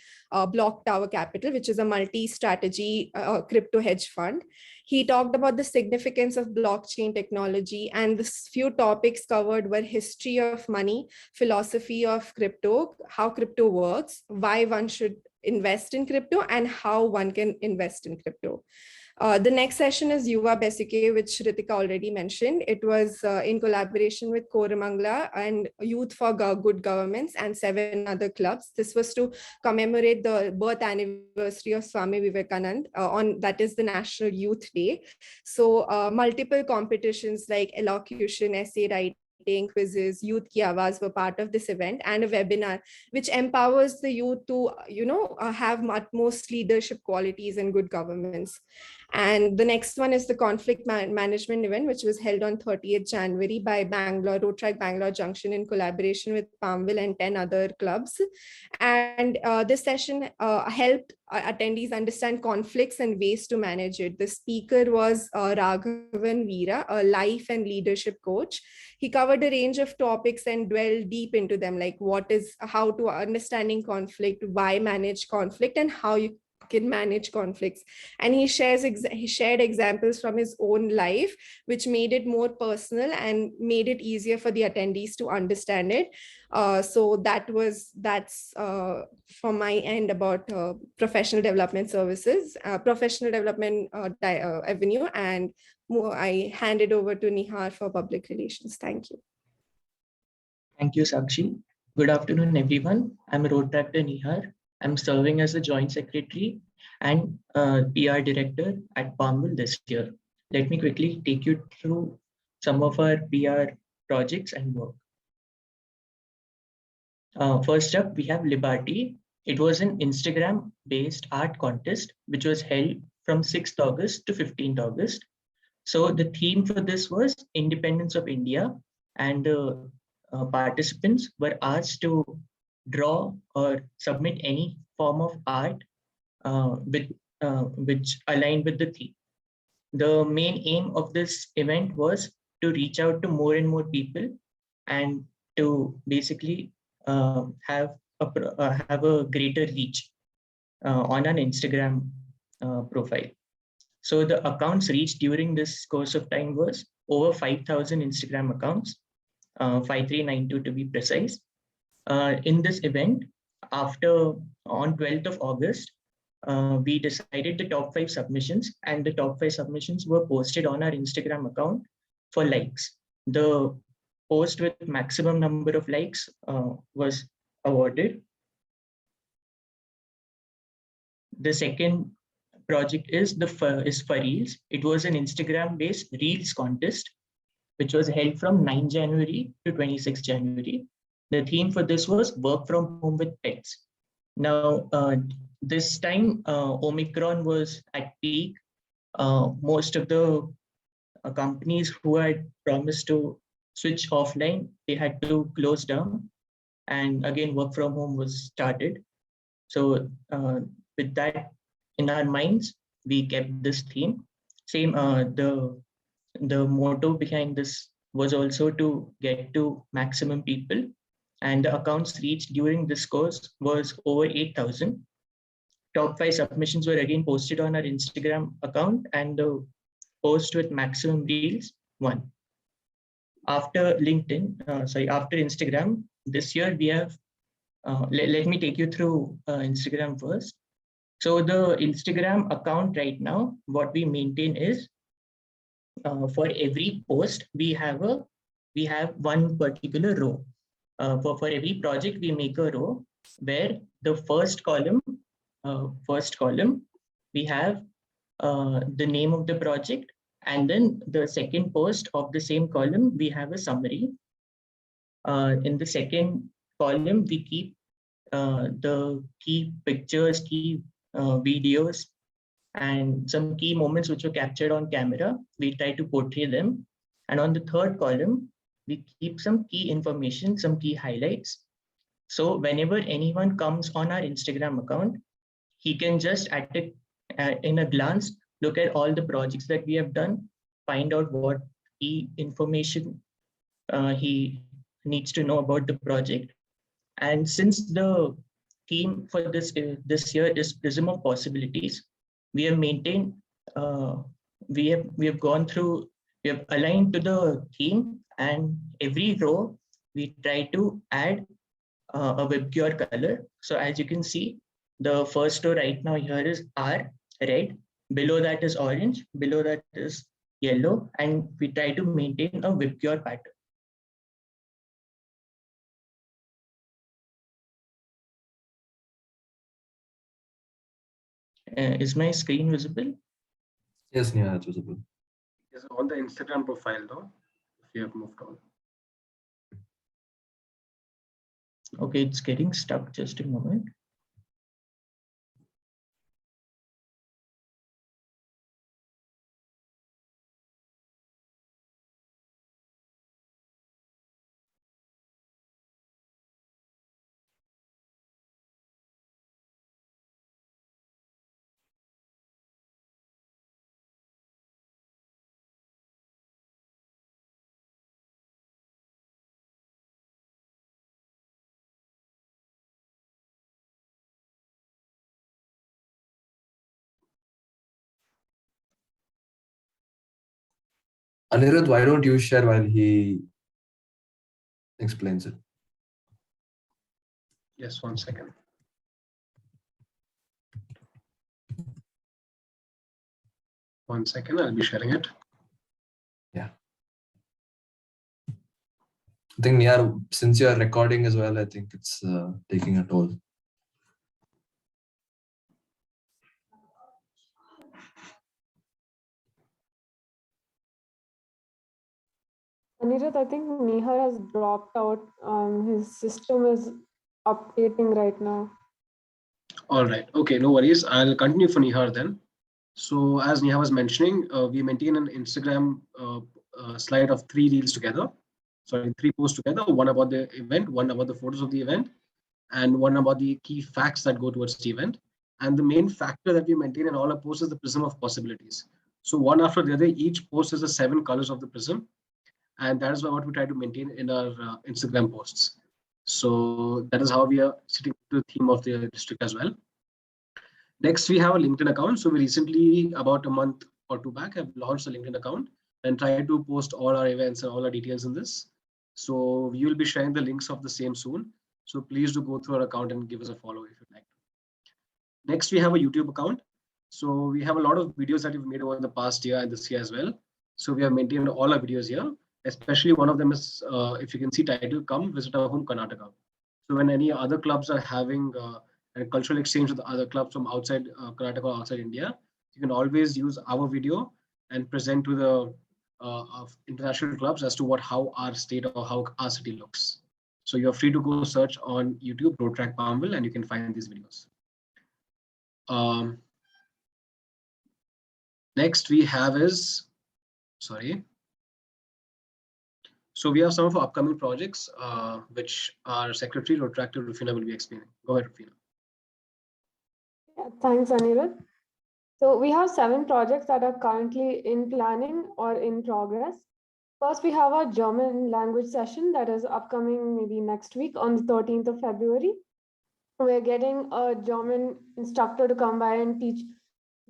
Speaker 7: Block Tower Capital, which is a multi-strategy crypto hedge fund. He talked about the significance of blockchain technology, and the few topics covered were history of money, philosophy of crypto, how crypto works, why one should invest in crypto, and how one can invest in crypto. The next session is Yuva Besike, which Ritika already mentioned. It was in collaboration with Koramangala and Youth for Good Governments and 7 other clubs. This was to commemorate the birth anniversary of Swami Vivekanand that is the National Youth Day. So multiple competitions like elocution, essay writing, quizzes, Youth Ki Awaaz were part of this event, and a webinar which empowers the youth to have utmost leadership qualities and good governance. And the next one is the conflict management event, which was held on 30th January by Rotaract Bangalore Junction in collaboration with Palmville and 10 other clubs. And this session helped attendees understand conflicts and ways to manage it. The speaker was Raghavan Veera, a life and leadership coach. He covered a range of topics and dwelled deep into them, like how to understanding conflict, why manage conflict, and how you can manage conflicts. And he shared examples from his own life, which made it more personal and made it easier for the attendees to understand it. So that's from my end about professional development services, professional development avenue, and I hand it over to Nihar for public relations. Thank you.
Speaker 5: Thank you, Sakshi. Good afternoon, everyone. I'm Rotaract Nihar. I'm serving as a Joint Secretary and PR Director at Palmville this year. Let me quickly take you through some of our PR projects and work. First up, we have Liberty. It was an Instagram-based art contest, which was held from 6th August to 15th August. So the theme for this was Independence of India, and participants were asked to draw or submit any form of art which aligned with the theme. The main aim of this event was to reach out to more and more people and to basically have a greater reach on an Instagram profile. So the accounts reached during this course of time was over 5,000 Instagram accounts, 5392 to be precise. in this event, on 12th of August, we decided the top 5 submissions, and the top 5 submissions were posted on our Instagram account for likes. The post with maximum number of likes was awarded. The second project is for Reels. It was an Instagram-based Reels contest, which was held from 9 January to 26 January. The theme for this was work from home with pets. Now, this time, Omicron was at peak. Most of the companies who had promised to switch offline, they had to close down. And again, work from home was started. So with that in our minds, we kept this theme. Same, the motto behind this was also to get to maximum people. And the accounts reached during this course was over 8,000. Top 5 submissions were again posted on our Instagram account, and the post with maximum reels won. After after Instagram, this year we have, let me take you through Instagram first. So the Instagram account right now, what we maintain is, for every post, we have one particular row. For every project, we make a row where the first column, we have the name of the project, and then the second post of the same column, we have a summary. In the second column, we keep the key pictures, key videos, and some key moments which were captured on camera. We try to portray them. And on the third column, we keep some key information, some key highlights. So whenever anyone comes on our Instagram account, he can just in a glance look at all the projects that we have done, find out what key information he needs to know about the project. And since the theme for this year is Prism of Possibilities, we have maintained, we have gone through, we have aligned to the theme, and every row we try to add a WebGR color. So as you can see, the first row right now here is R, red, below that is orange, below that is yellow, and we try to maintain a WebGR pattern. Is my screen visible?
Speaker 4: Yes, Neha, it's visible.
Speaker 2: Yes, on the Instagram profile though, if you have moved on.
Speaker 5: Okay, it's getting stuck. Just a moment.
Speaker 4: Anirudh, why don't you share while he explains it?
Speaker 2: Yes, 1 second. One second, I'll be sharing it.
Speaker 4: Yeah. I think Neha, since you are recording as well, I think it's taking a toll.
Speaker 8: Anirudh, I think Nihar has dropped out. His system is updating right now.
Speaker 2: All right. Okay, no worries. I'll continue for Nihar then. So as Neha was mentioning, we maintain an Instagram slide of 3 reels together. Sorry, 3 posts together, one about the event, one about the photos of the event, and one about the key facts that go towards the event. And the main factor that we maintain in all our posts is the prism of possibilities. So one after the other, each post is the 7 colors of the prism. And that is what we try to maintain in our Instagram posts. So that is how we are sitting to the theme of the district as well. Next, we have a LinkedIn account. So we recently, about a month or 2 back, have launched a LinkedIn account and try to post all our events and all our details in this. So we will be sharing the links of the same soon. So please do go through our account and give us a follow if you'd like to. Next, we have a YouTube account. So we have a lot of videos that we've made over the past year and this year as well. So we have maintained all our videos here, especially one of them is, if you can see title, Come Visit Our Home Karnataka. So when any other clubs are having a cultural exchange with other clubs from outside Karnataka or outside India, you can always use our video and present to the of international clubs as to how our state or how our city looks. So you're free to go search on YouTube, Rotaract Palmville, and you can find these videos. Next we have is, sorry. So we have some of our upcoming projects, which our Secretary Rotaract Rufina will be explaining. Go ahead, Rufina.
Speaker 8: Yeah, thanks, Anirudh. So we have 7 projects that are currently in planning or in progress. First, we have our German language session that is upcoming maybe next week on the 13th of February. We're getting a German instructor to come by and teach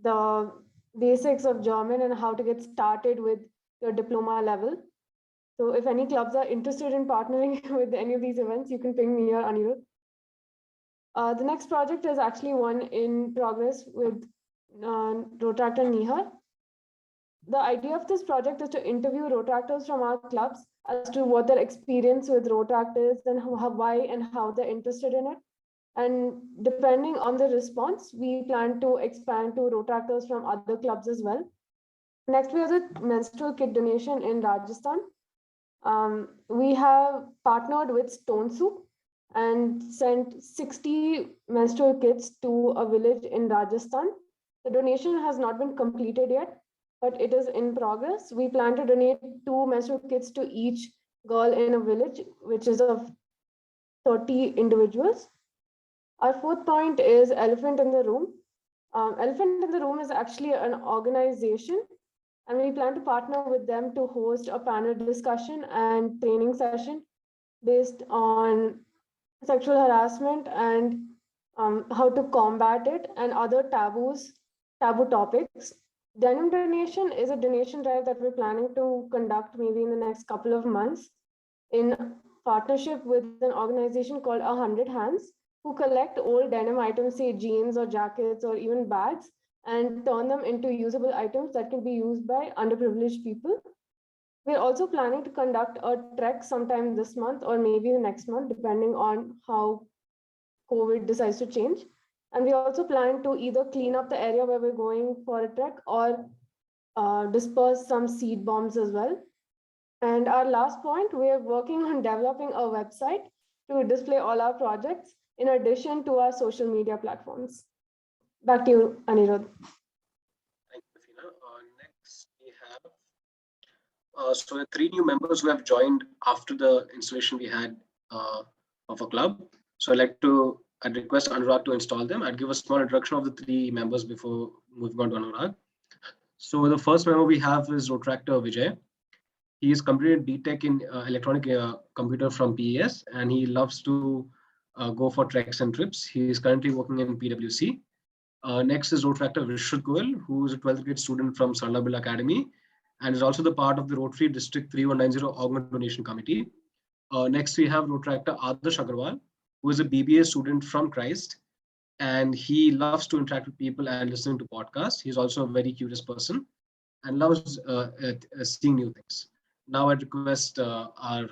Speaker 8: the basics of German and how to get started with your diploma level. So if any clubs are interested in partnering with any of these events, you can ping me or Anirudh. The next project is actually one in progress with Rotaract and Nihar. The idea of this project is to interview Rotaractors from our clubs as to what their experience with Rotaract is and why and how they're interested in it. And depending on the response, we plan to expand to Rotaractors from other clubs as well. Next, we have the menstrual kit donation in Rajasthan. We have partnered with Stone Soup and sent 60 menstrual kits to a village in Rajasthan. The donation has not been completed yet, but it is in progress. We plan to donate 2 menstrual kits to each girl in a village, which is of 30 individuals. Our 4th point is Elephant in the Room. Elephant in the Room is actually an organization, and we plan to partner with them to host a panel discussion and training session based on sexual harassment and how to combat it and other taboo topics. Denim donation is a donation drive that we're planning to conduct maybe in the next couple of months in partnership with an organization called 100 Hands, who collect old denim items, say jeans or jackets or even bags, and turn them into usable items that can be used by underprivileged people. We're also planning to conduct a trek sometime this month or maybe the next month, depending on how COVID decides to change. And we also plan to either clean up the area where we're going for a trek or disperse some seed bombs as well. And our last point, we are working on developing a website to display all our projects in addition to our social media platforms. Back to you, Anirudh.
Speaker 2: Thank you, Rufina. Next, we have so 3 new members who have joined after the installation we had of a club. So I'd request Anurag to install them. I'd give a small introduction of the 3 members before moving on to Anurag. So the first member we have is Rotaractor Vijay. He has completed BTech in electronic computer from PES, and he loves to go for treks and trips. He is currently working in PwC. Next is Rotaractor Rishad Goel, who is a 12th grade student from Sarlabil Academy and is also the part of the Rotary District 3190 Augment Donation Committee. Next, we have Rotaractor Adarsh Agarwal, who is a BBA student from Christ, and he loves to interact with people and listen to podcasts. He's also a very curious person and loves seeing new things. Now I request our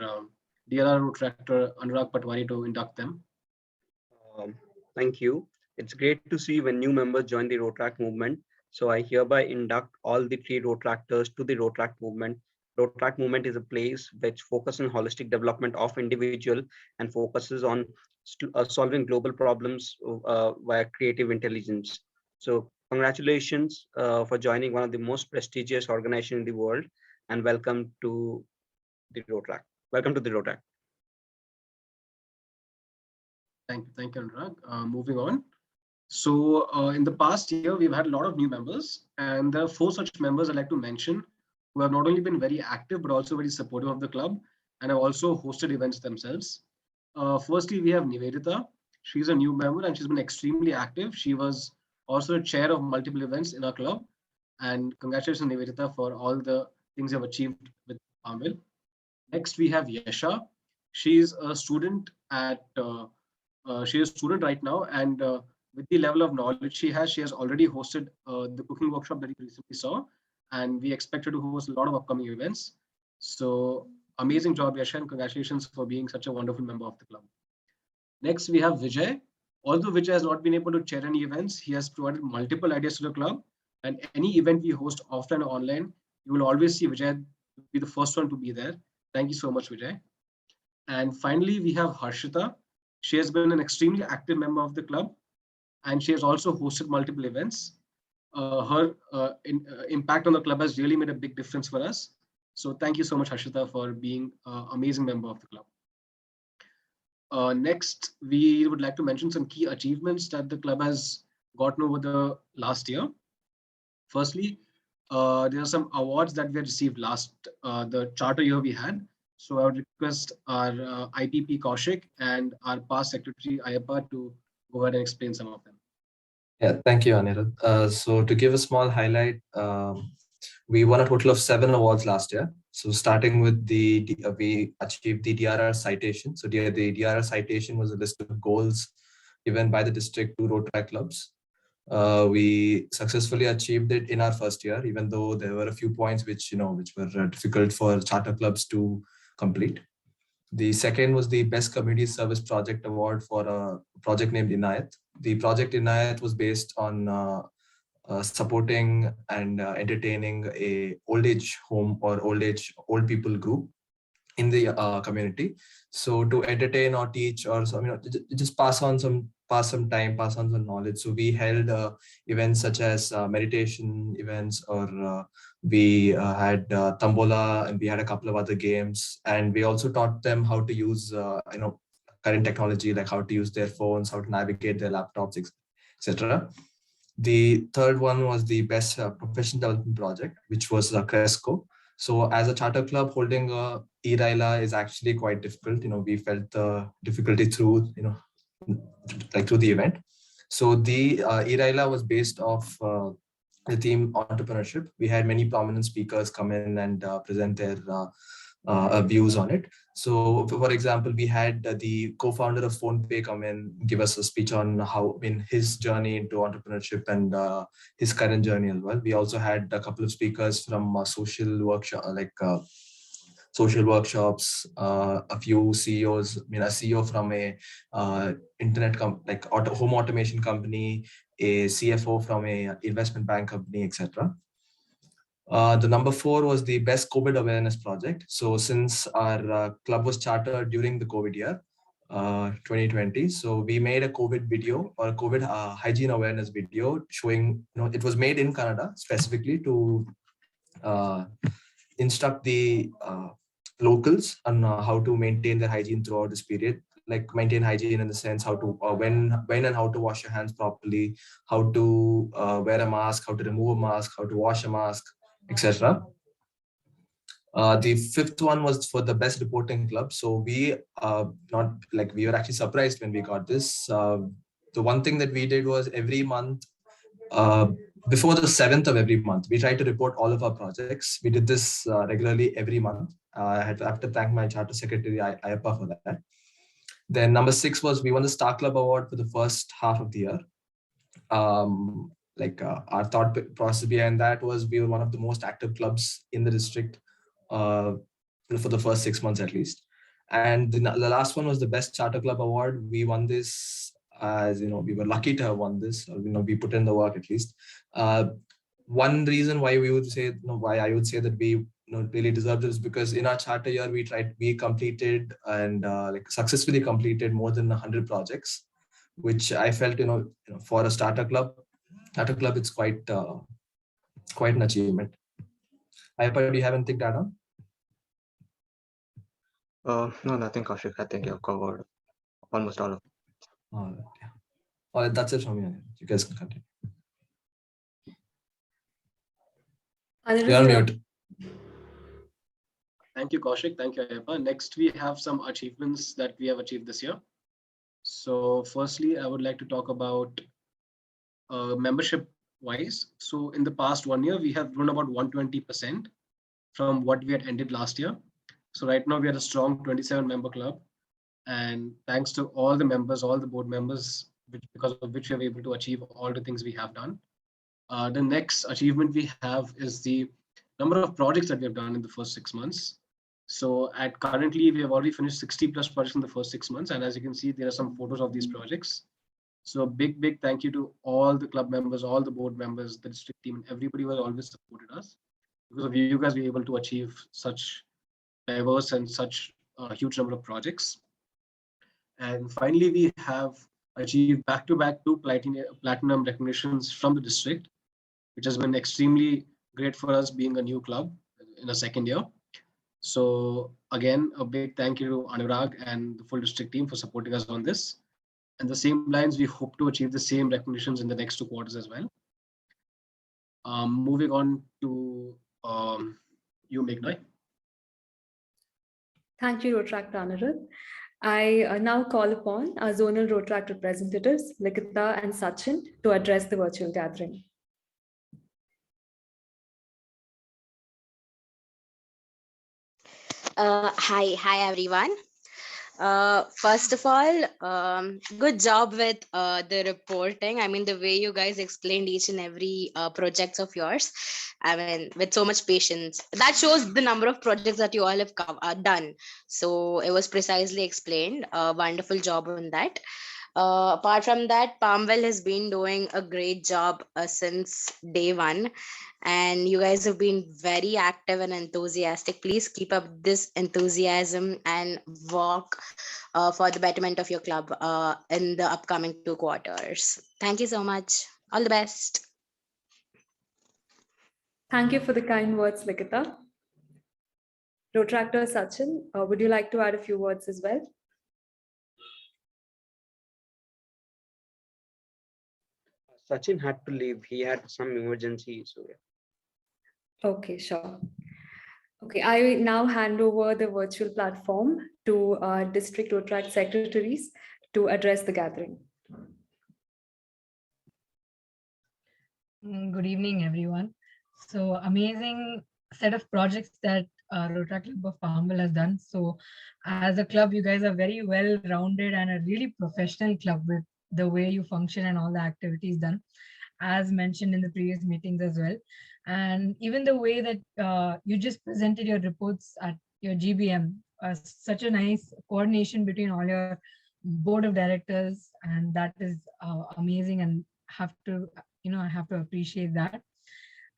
Speaker 2: DRR Rotaractor Anurag Patwari to induct them.
Speaker 9: Thank you. It's great to see when new members join the Rotaract movement. So I hereby induct all the 3 Rotaractors to the Rotaract movement. Rotaract movement is a place which focuses on holistic development of individual and focuses on solving global problems via creative intelligence. So congratulations for joining one of the most prestigious organizations in the world, and welcome to the Rotaract. Welcome to the Rotaract.
Speaker 2: Thank you, Anurag. Moving on. So in the past year, we've had a lot of new members, and there are 4 such members I'd like to mention who have not only been very active, but also very supportive of the club and have also hosted events themselves. Firstly, we have Nivedita. She's a new member and she's been extremely active. She was also the chair of multiple events in our club. And congratulations, Nivedita, for all the things you've achieved with Palmville. Next, we have Yesha. She's a student at she is a student right now, and with the level of knowledge she has already hosted the cooking workshop that you recently saw, and we expect her to host a lot of upcoming events. So amazing job, Yasha, and congratulations for being such a wonderful member of the club. Next, we have Vijay. Although Vijay has not been able to chair any events, he has provided multiple ideas to the club. And any event we host offline or online, you will always see Vijay be the first one to be there. Thank you so much, Vijay. And finally, we have Harshita. She has been an extremely active member of the club, and she has also hosted multiple events. Her impact on the club has really made a big difference for us. So thank you so much, Harshita, for being an amazing member of the club. Next, we would like to mention some key achievements that the club has gotten over the last year. Firstly, there are some awards that we had received last the charter year we had. So I would request our IPP Kaushik and our past secretary Ayappa to go ahead and explain some of them.
Speaker 4: Yeah, thank you, Anirudh. So to give a small highlight, we won a total of 7 awards last year. So starting with we achieved the DRR citation. So the DRR citation was a list of goals given by the district to Rotaract clubs. We successfully achieved it in our first year, even though there were a few points which were difficult for charter clubs to complete. The second was the Best Community Service Project Award for a project named Inayat. The project Inayat was based on supporting and entertaining a old age home or old people group in the community. So to entertain or teach or just pass on some time, pass on some knowledge. So we held events such as meditation events, or we had Tambola, and we had a couple of other games, and we also taught them how to use current technology, like how to use their phones, how to navigate their laptops, etc. The third one was the Best Professional Development Project, which was Cresco. So as a charter club, holding a e-Raila is actually quite difficult. We felt the difficulty through the event. So the e-Raila was based off the theme entrepreneurship. We had many prominent speakers come in and present their views on it. So for example, we had the co-founder of PhonePe come in, give us a speech on how his journey into entrepreneurship and his current journey as well. We also had a couple of speakers from social workshop, social workshops, a few CEOs, a CEO from a internet home automation company, a CFO from a investment bank company, etc. The number 4 was the Best COVID Awareness Project. So since our club was chartered during the COVID year, 2020, so we made a COVID video, or a COVID hygiene awareness video, showing, it was made in Canada specifically to instruct the locals on how to maintain their hygiene throughout this period. Like maintain hygiene in the sense how to when and how to wash your hands properly, how to wear a mask, how to remove a mask, how to wash a mask, etc. The 5th one was for the Best Reporting Club. So we we were actually surprised when we got this. The one thing that we did was every month, before the 7th of every month, we tried to report all of our projects. We did this regularly every month. I have to thank my charter secretary, Ayappa, for that. Then number 6 was we won the Star Club Award for the first half of the year. Our thought process behind that was we were one of the most active clubs in the district for the first 6 months at least. And the last one was the Best Charter Club Award. We won this as, we were lucky to have won this, or, we put in the work at least. One reason why we would say, why I would say that we really deserve this, because in our charter year, we completed and successfully completed more than 100 projects, which I felt, for a starter club, it's quite an achievement. Ayappa, do you have anything to add on?
Speaker 6: No, nothing, Kaushik. I think you've covered almost all of it.
Speaker 4: All right, yeah. All right, that's it from me. You guys can continue. You're on mute.
Speaker 2: Thank you, Kaushik. Thank you, Ayappa. Next, we have some achievements that we have achieved this year. So firstly, I would like to talk about membership wise. So in the past 1 year, we have grown about 120% from what we had ended last year. So right now we are a strong 27 member club. And thanks to all the members, all the board members, because of which we are able to achieve all the things we have done. The next achievement we have is the number of projects that we have done in the first 6 months. So at currently, we have already finished 60 plus projects in the first 6 months. And as you can see, there are some photos of these projects. So a big thank you to all the club members, all the board members, the district team, and everybody who has always supported us. Because of you guys, we were able to achieve such diverse and such a huge number of projects. And finally, we have achieved back-to-back two platinum recognitions from the district, which has been extremely great for us being a new club in a second year. So again, a big thank you to Anurag and the full district team for supporting us on this. And the same lines, we hope to achieve the same recognitions in the next 2 quarters as well. Moving on to you, Meghnad.
Speaker 1: Thank you, Rotaract Anirudh. I now call upon our zonal Rotaract representatives, Likita and Sachin, to address the virtual gathering.
Speaker 10: Hi everyone. First of all, good job with the reporting. I mean, the way you guys explained each and every projects of yours, I mean, with so much patience. That shows the number of projects that you all have done. So it was precisely explained. Wonderful job on that. Apart from that, Palmville has been doing a great job since day one, and you guys have been very active and enthusiastic. Please keep up this enthusiasm and work for the betterment of your club in the upcoming 2 quarters. Thank you so much. All the best.
Speaker 1: Thank you for the kind words, Likita. Rotaractor Sachin, would you like to add a few words as well?
Speaker 9: Sachin had to leave. He had some emergency. So yeah.
Speaker 1: Okay, sure. Okay, I now hand over the virtual platform to our district Rotaract secretaries to address the gathering.
Speaker 11: Good evening, everyone. So amazing set of projects that Rotaract Club of Palmville has done. So as a club, you guys are very well-rounded and a really professional club with the way you function and all the activities done, as mentioned in the previous meetings as well. And even the way that you just presented your reports at your GBM, such a nice coordination between all your board of directors, and that is amazing, and have to, I have to appreciate that.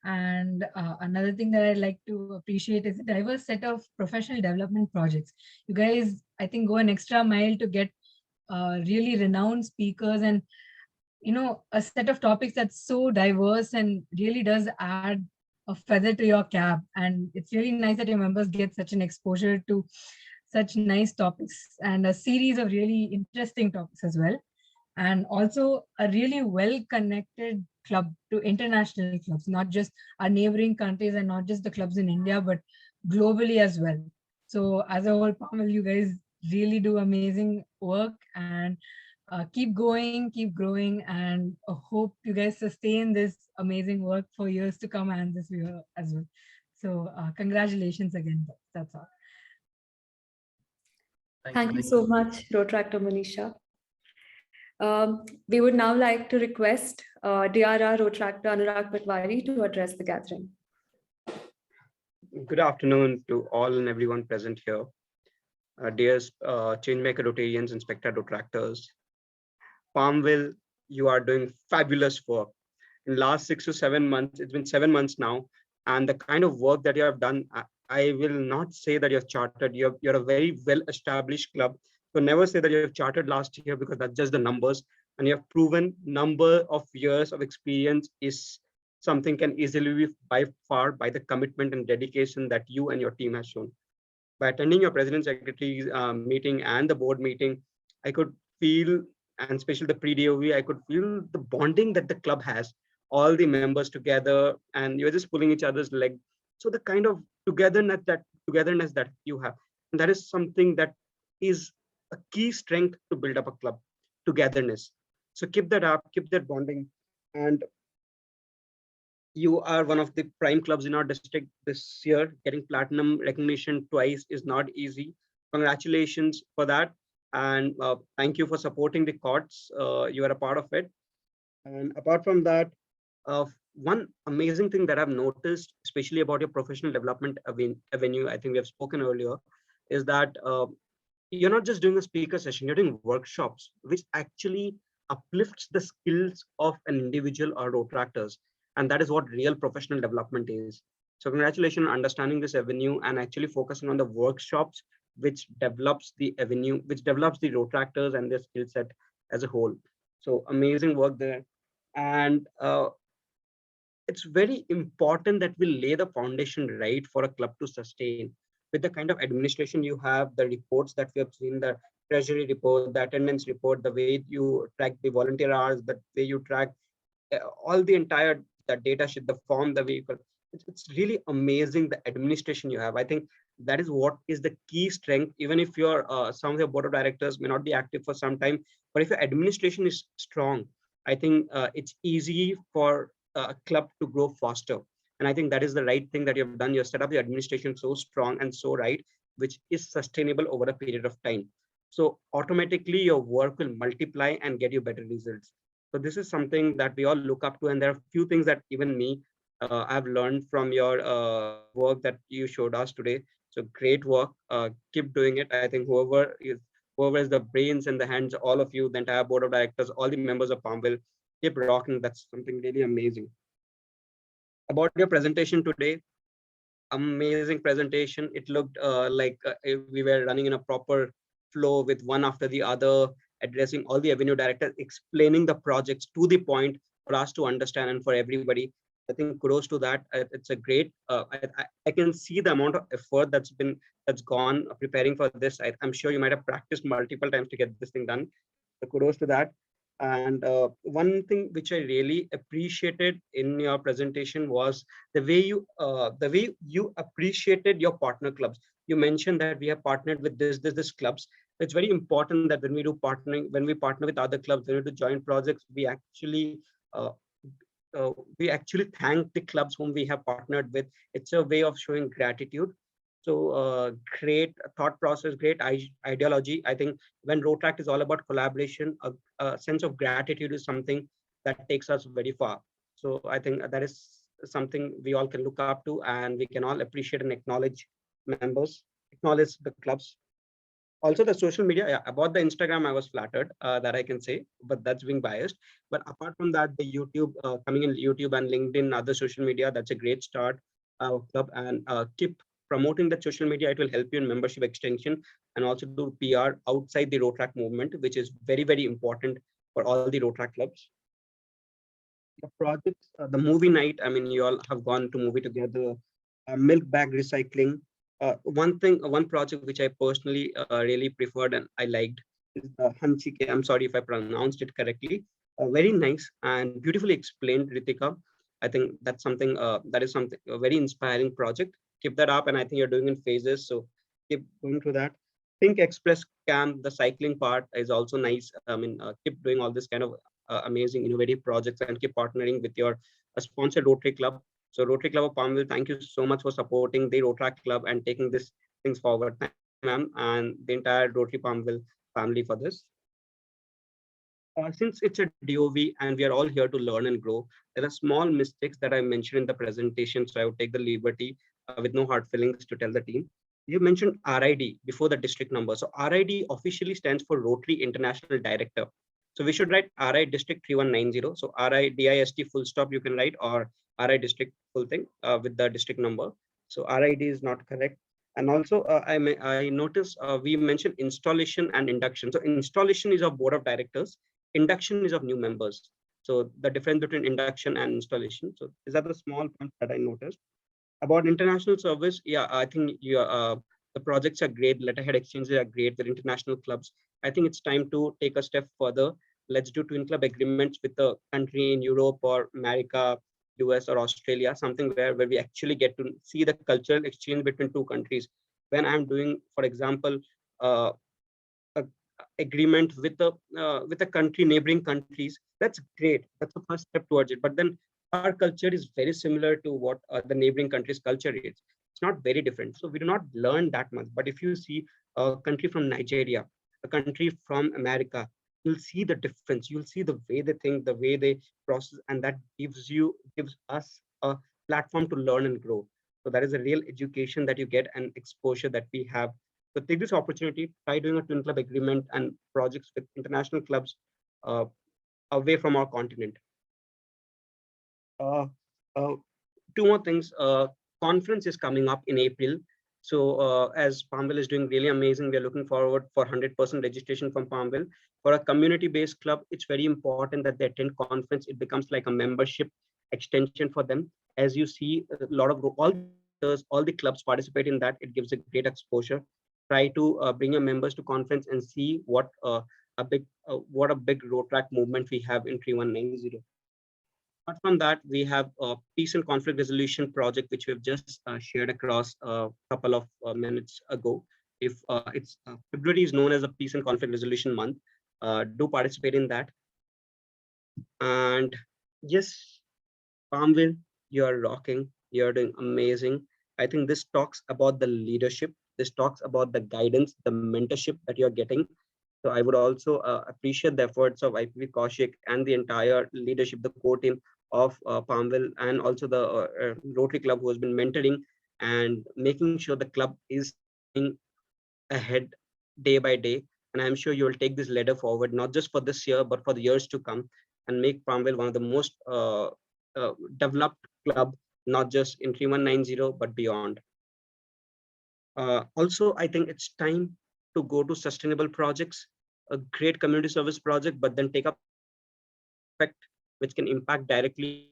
Speaker 11: And another thing that I'd like to appreciate is a diverse set of professional development projects. You guys, I think, go an extra mile to get really renowned speakers and a set of topics that's so diverse and really does add a feather to your cap. And it's really nice that your members get such an exposure to such nice topics and a series of really interesting topics as well. And also a really well-connected club to international clubs, not just our neighboring countries and not just the clubs in India, but globally as well. So as a whole, Palmville, you guys really do amazing work, and keep going, keep growing, and hope you guys sustain this amazing work for years to come and this year as well. So congratulations again. That's all.
Speaker 1: Thank you so much, Rotaractor Manisha. We would now like to request DRR Rotaractor Anurag Patwari to address the gathering.
Speaker 9: Good afternoon to all and everyone present here. Dear Changemaker Rotarians and Spectre Rotaractors. Palmville, you are doing fabulous work. In last 6 to 7 months, it's been 7 months now, and the kind of work that you have done, I will not say that you're chartered. You're a very well-established club. So never say that you have chartered last year, because that's just the numbers. And you have proven number of years of experience is something can easily be by far by the commitment and dedication that you and your team has shown. By attending your president secretary's meeting and the board meeting, I could feel, and especially the pre-DOV, I could feel the bonding that the club has, all the members together, and you're just pulling each other's leg. So the kind of togetherness that you have, and that is something that is a key strength to build up a club, togetherness. So keep that up, keep that bonding. And you are one of the prime clubs in our district this year. Getting platinum recognition twice is not easy. Congratulations for that. And thank you for supporting the courts. You are a part of it. And apart from that, one amazing thing that I've noticed, especially about your professional development avenue, I think we have spoken earlier, is that you're not just doing a speaker session, you're doing workshops, which actually uplifts the skills of an individual or Rotaractors. And that is what real professional development is. So congratulations on understanding this avenue and actually focusing on the workshops, which develops the avenue, which develops the Rotaractors and their skill set as a whole. So amazing work there. And it's very important that we lay the foundation right for a club to sustain. With the kind of administration you have, the reports that we have seen, the treasury report, the attendance report, the way you track the volunteer hours, the way you track all the entire the data sheet, the form, the vehicle, it's really amazing the administration you have. I think that is what is the key strength. Even if your some of your board of directors may not be active for some time, but if your administration is strong, I think it's easy for a club to grow faster. And I think that is the right thing that you have done. You set up the administration so strong and so right, which is sustainable over a period of time. So automatically your work will multiply and get you better results. So this is something that we all look up to. And there are a few things that even me, I've learned from your work that you showed us today. So great work. Keep doing it. I think whoever is the brains and the hands, all of you, the entire board of directors, all the members of Palmville, keep rocking. That's something really amazing. About your presentation today, amazing presentation. It looked like we were running in a proper flow with one after the other, addressing all the avenue directors, explaining the projects to the point for us to understand and for everybody. I think kudos to that. It's a great. I can see the amount of effort that's gone preparing for this. I'm sure you might have practiced multiple times to get this thing done. So kudos to that. And one thing which I really appreciated in your presentation was the way you appreciated your partner clubs. You mentioned that we have partnered with this clubs. It's very important that when we do partnering, when we partner with other clubs, when we do joint projects, uh, we actually thank the clubs whom we have partnered with. It's a way of showing gratitude. So great thought process, great ideology. I think when Rotaract is all about collaboration, a sense of gratitude is something that takes us very far. So I think that is something we all can look up to, and we can all appreciate and acknowledge members, acknowledge the clubs. Also the social media, yeah, about the Instagram, I was flattered that I can say, but that's being biased. But apart from that, the YouTube, coming in YouTube and LinkedIn, other social media, that's a great start club. And keep promoting the social media. It will help you in membership extension and also do PR outside the Rotaract movement, which is very, very important for all the Rotaract clubs. The projects, the movie night, I mean, you all have gone to movie together, milk bag recycling. One project which I personally really preferred and I liked is the Hanchike. I'm sorry if I pronounced it correctly. Very nice and beautifully explained, Ritika. I think that's something that is something a very inspiring project. Keep that up, and I think you're doing in phases. So keep going through that. Pink Express Camp, the cycling part is also nice. I mean, keep doing all this kind of amazing, innovative projects and keep partnering with your sponsored Rotary Club. So Rotary Club of Palmville, thank you so much for supporting the Rotaract Club and taking these things forward. Thank you, ma'am, and the entire Rotary Palmville family for this. Since it's a DOV and we are all here to learn and grow, there are small mistakes that I mentioned in the presentation. So I would take the liberty with no hard feelings to tell the team. You mentioned RID before the district number. So RID officially stands for Rotary International Director. So we should write RI District 3190. So RIDIST full stop you can write, or RI District full thing with the district number. So RID is not correct. And also I noticed we mentioned installation and induction. So installation is of board of directors. Induction is of new members. So the difference between induction and installation. So these are the small points that I noticed. About international service, yeah, I think the projects are great. Letterhead exchanges are great with international clubs. I think it's time to take a step further. Let's do twin club agreements with a country in Europe or America, US or Australia, something where we actually get to see the cultural exchange between two countries. When I'm doing, for example, a agreement with a country, neighboring countries, that's great. That's the first step towards it. But then our culture is very similar to what the neighboring country's culture is. It's not very different. So we do not learn that much. But if you see a country from Nigeria, a country from America, you'll see the difference. You'll see the way they think, the way they process, and that gives us a platform to learn and grow. So that is a real education that you get and exposure that we have. So take this opportunity, try doing a twin club agreement and projects with international clubs away from our continent. Two more things. Conference is coming up in April. So as Palmville is doing really amazing, we are looking forward for 100% registration from Palmville. For a community-based club, it's very important that they attend conference. It becomes like a membership extension for them. As you see, a lot of all the clubs participate in that. It gives a great exposure. Try to bring your members to conference and see what a big Rotaract movement we have in 3190. Apart from that, we have a peace and conflict resolution project, which we've just shared across a couple of minutes ago. If February is known as a peace and conflict resolution month, do participate in that. And yes, Palmville, you're rocking, you're doing amazing. I think this talks about the leadership. This talks about the guidance, the mentorship that you're getting. So I would also appreciate the efforts of IPV Kaushik and the entire leadership, the core team of Palmville, and also the Rotary Club, who has been mentoring and making sure the club is ahead day by day. And I'm sure you will take this ladder forward, not just for this year, but for the years to come, and make Palmville one of the most developed club, not just in 3190, but beyond. Also, I think it's time to go to sustainable projects, a great community service project, but then take up effect which can impact directly.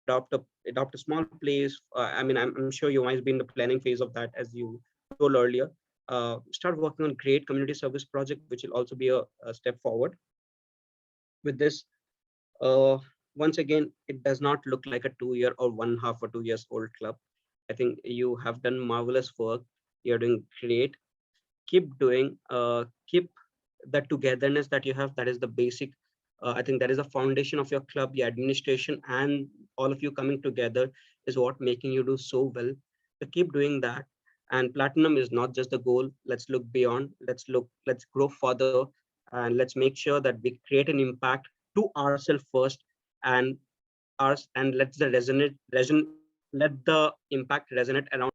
Speaker 9: Adopt a small place. I mean, I'm sure you might be in the planning phase of that, as you told earlier. Start working on great community service project, which will also be a step forward. With this, once again, it does not look like a 2-year or 1.5 or 2 years old club. I think you have done marvelous work. You're doing great. Keep doing, keep that togetherness that you have. That is the basic, I think that is the foundation of your club. The administration and all of you coming together is what making you do so well. So keep doing that. And platinum is not just the goal. Let's look beyond. Let's grow further, and let's make sure that we create an impact to ourselves first, and let the impact resonate around.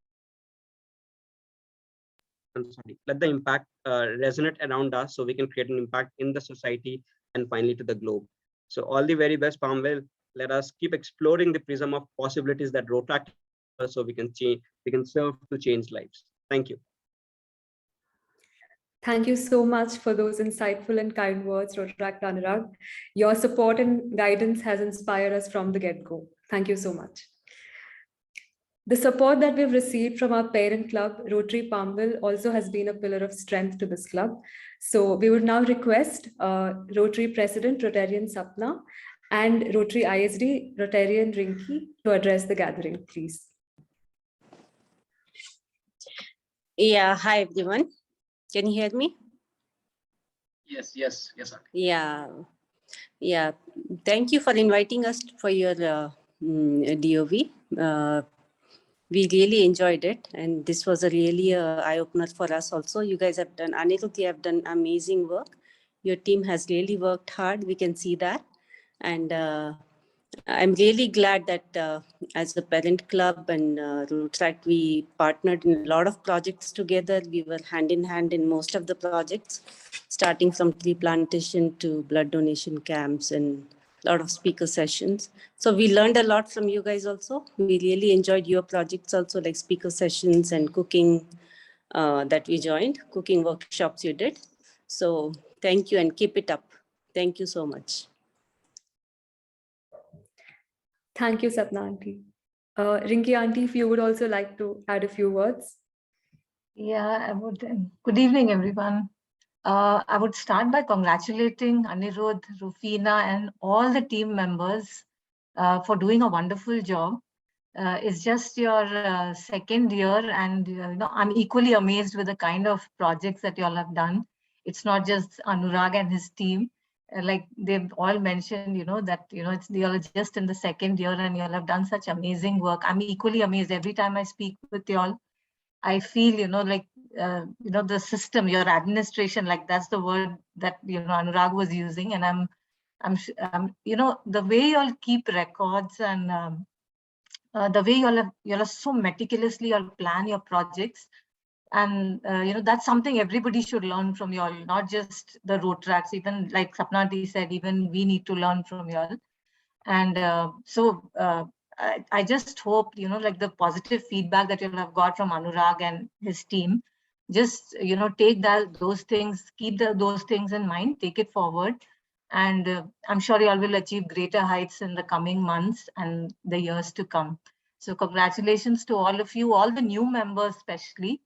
Speaker 9: Let the impact resonate around us, so we can create an impact in the society and finally to the globe. So all the very best, Palmville. Let us keep exploring the prism of possibilities that Rotaract, so we can serve to change lives. Thank you.
Speaker 1: Thank you so much for those insightful and kind words, Rotaract Anurag. Your support and guidance has inspired us from the get-go. Thank you so much. The support that we've received from our parent club, Rotary Palmville, also has been a pillar of strength to this club. So we would now request Rotary President, Rotarian Sapna, and Rotary ISD, Rotarian Rinki, to address the gathering, please.
Speaker 12: Yeah, hi everyone. Can you hear me?
Speaker 2: Yes.
Speaker 12: Yeah. Thank you for inviting us for your DOV. We really enjoyed it, and this was a really eye-opener for us also. You guys have done, Anirudh, you have done amazing work. Your team has really worked hard. We can see that. And I'm really glad that as a parent club and Rotaract, we partnered in a lot of projects together. We were hand in hand in most of the projects, starting from tree plantation to blood donation camps and a lot of speaker sessions. So we learned a lot from you guys also. We really enjoyed your projects also, like speaker sessions and cooking that we joined, cooking workshops you did. So thank you and keep it up. Thank you so much.
Speaker 1: Thank you, Sapna Auntie. Rinki Auntie, if you would also like to add a few words.
Speaker 13: Yeah, I would. Good evening, everyone. I would start by congratulating Anirudh, Rufina, and all the team members for doing a wonderful job. It's just your second year, and I'm equally amazed with the kind of projects that you all have done. It's not just Anurag and his team. Like they've all mentioned, that it's you're just in the second year, and you all have done such amazing work. I'm equally amazed every time I speak with you all. I feel, like the system, your administration, like that's the word that, Anurag was using. And the way you all keep records and the way you all are so meticulously you all plan your projects. And, that's something everybody should learn from you all, not just the Rotaracts, even like Sapnati said, even we need to learn from you all. And I just hope, like the positive feedback that you'll have got from Anurag and his team, just, take those things, keep those things in mind, take it forward. And I'm sure you all will achieve greater heights in the coming months and the years to come. So congratulations to all of you, all the new members, especially.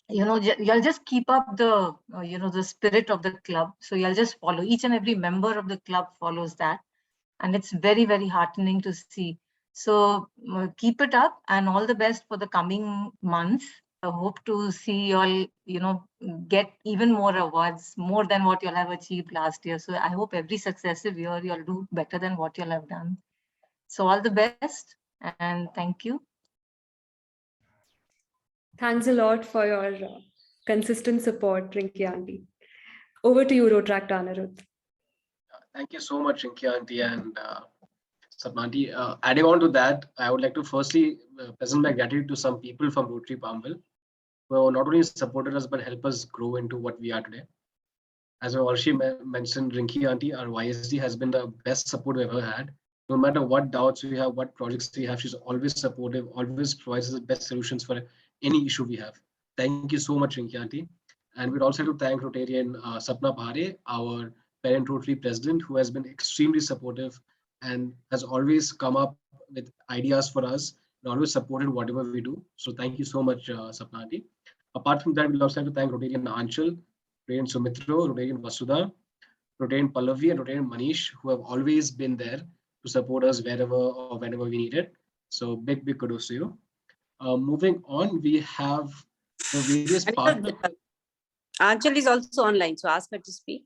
Speaker 13: You'll just keep up the, the spirit of the club. So you'll just follow, each and every member of the club follows that. And it's very, very heartening to see. So keep it up and all the best for the coming months. I hope to see you all, get even more awards, more than what you'll have achieved last year. So I hope every successive year you'll do better than what you'll have done. So all the best and thank you.
Speaker 1: Thanks a lot for your consistent support, Rinki Auntie. Over to you, Rotaract Anirudh.
Speaker 2: Thank you so much, Rinki Auntie and Sapnati. Adding on to that, I would like to firstly present my gratitude to some people from Rotary Palmville who have not only supported us but helped us grow into what we are today. As I already mentioned, Rinki Auntie, our YSD has been the best support we've ever had. No matter what doubts we have, what projects we have, she's always supportive, always provides us the best solutions for any issue we have. Thank you so much, Rinki Auntie. And we'd also like to thank Rotarian Sapna Bhare, our parent Rotary president, who has been extremely supportive and has always come up with ideas for us and always supported whatever we do. So thank you so much, Sapna Auntie. Apart from that, we'd also like to thank Rotarian Anchal, Rotarian Sumitro, Rotarian Vasudha, Rotarian Pallavi, and Rotarian Manish, who have always been there to support us wherever or whenever we need it. So big kudos to you. Moving on, we have the various partners.
Speaker 12: Anjali is also online, so ask her to speak.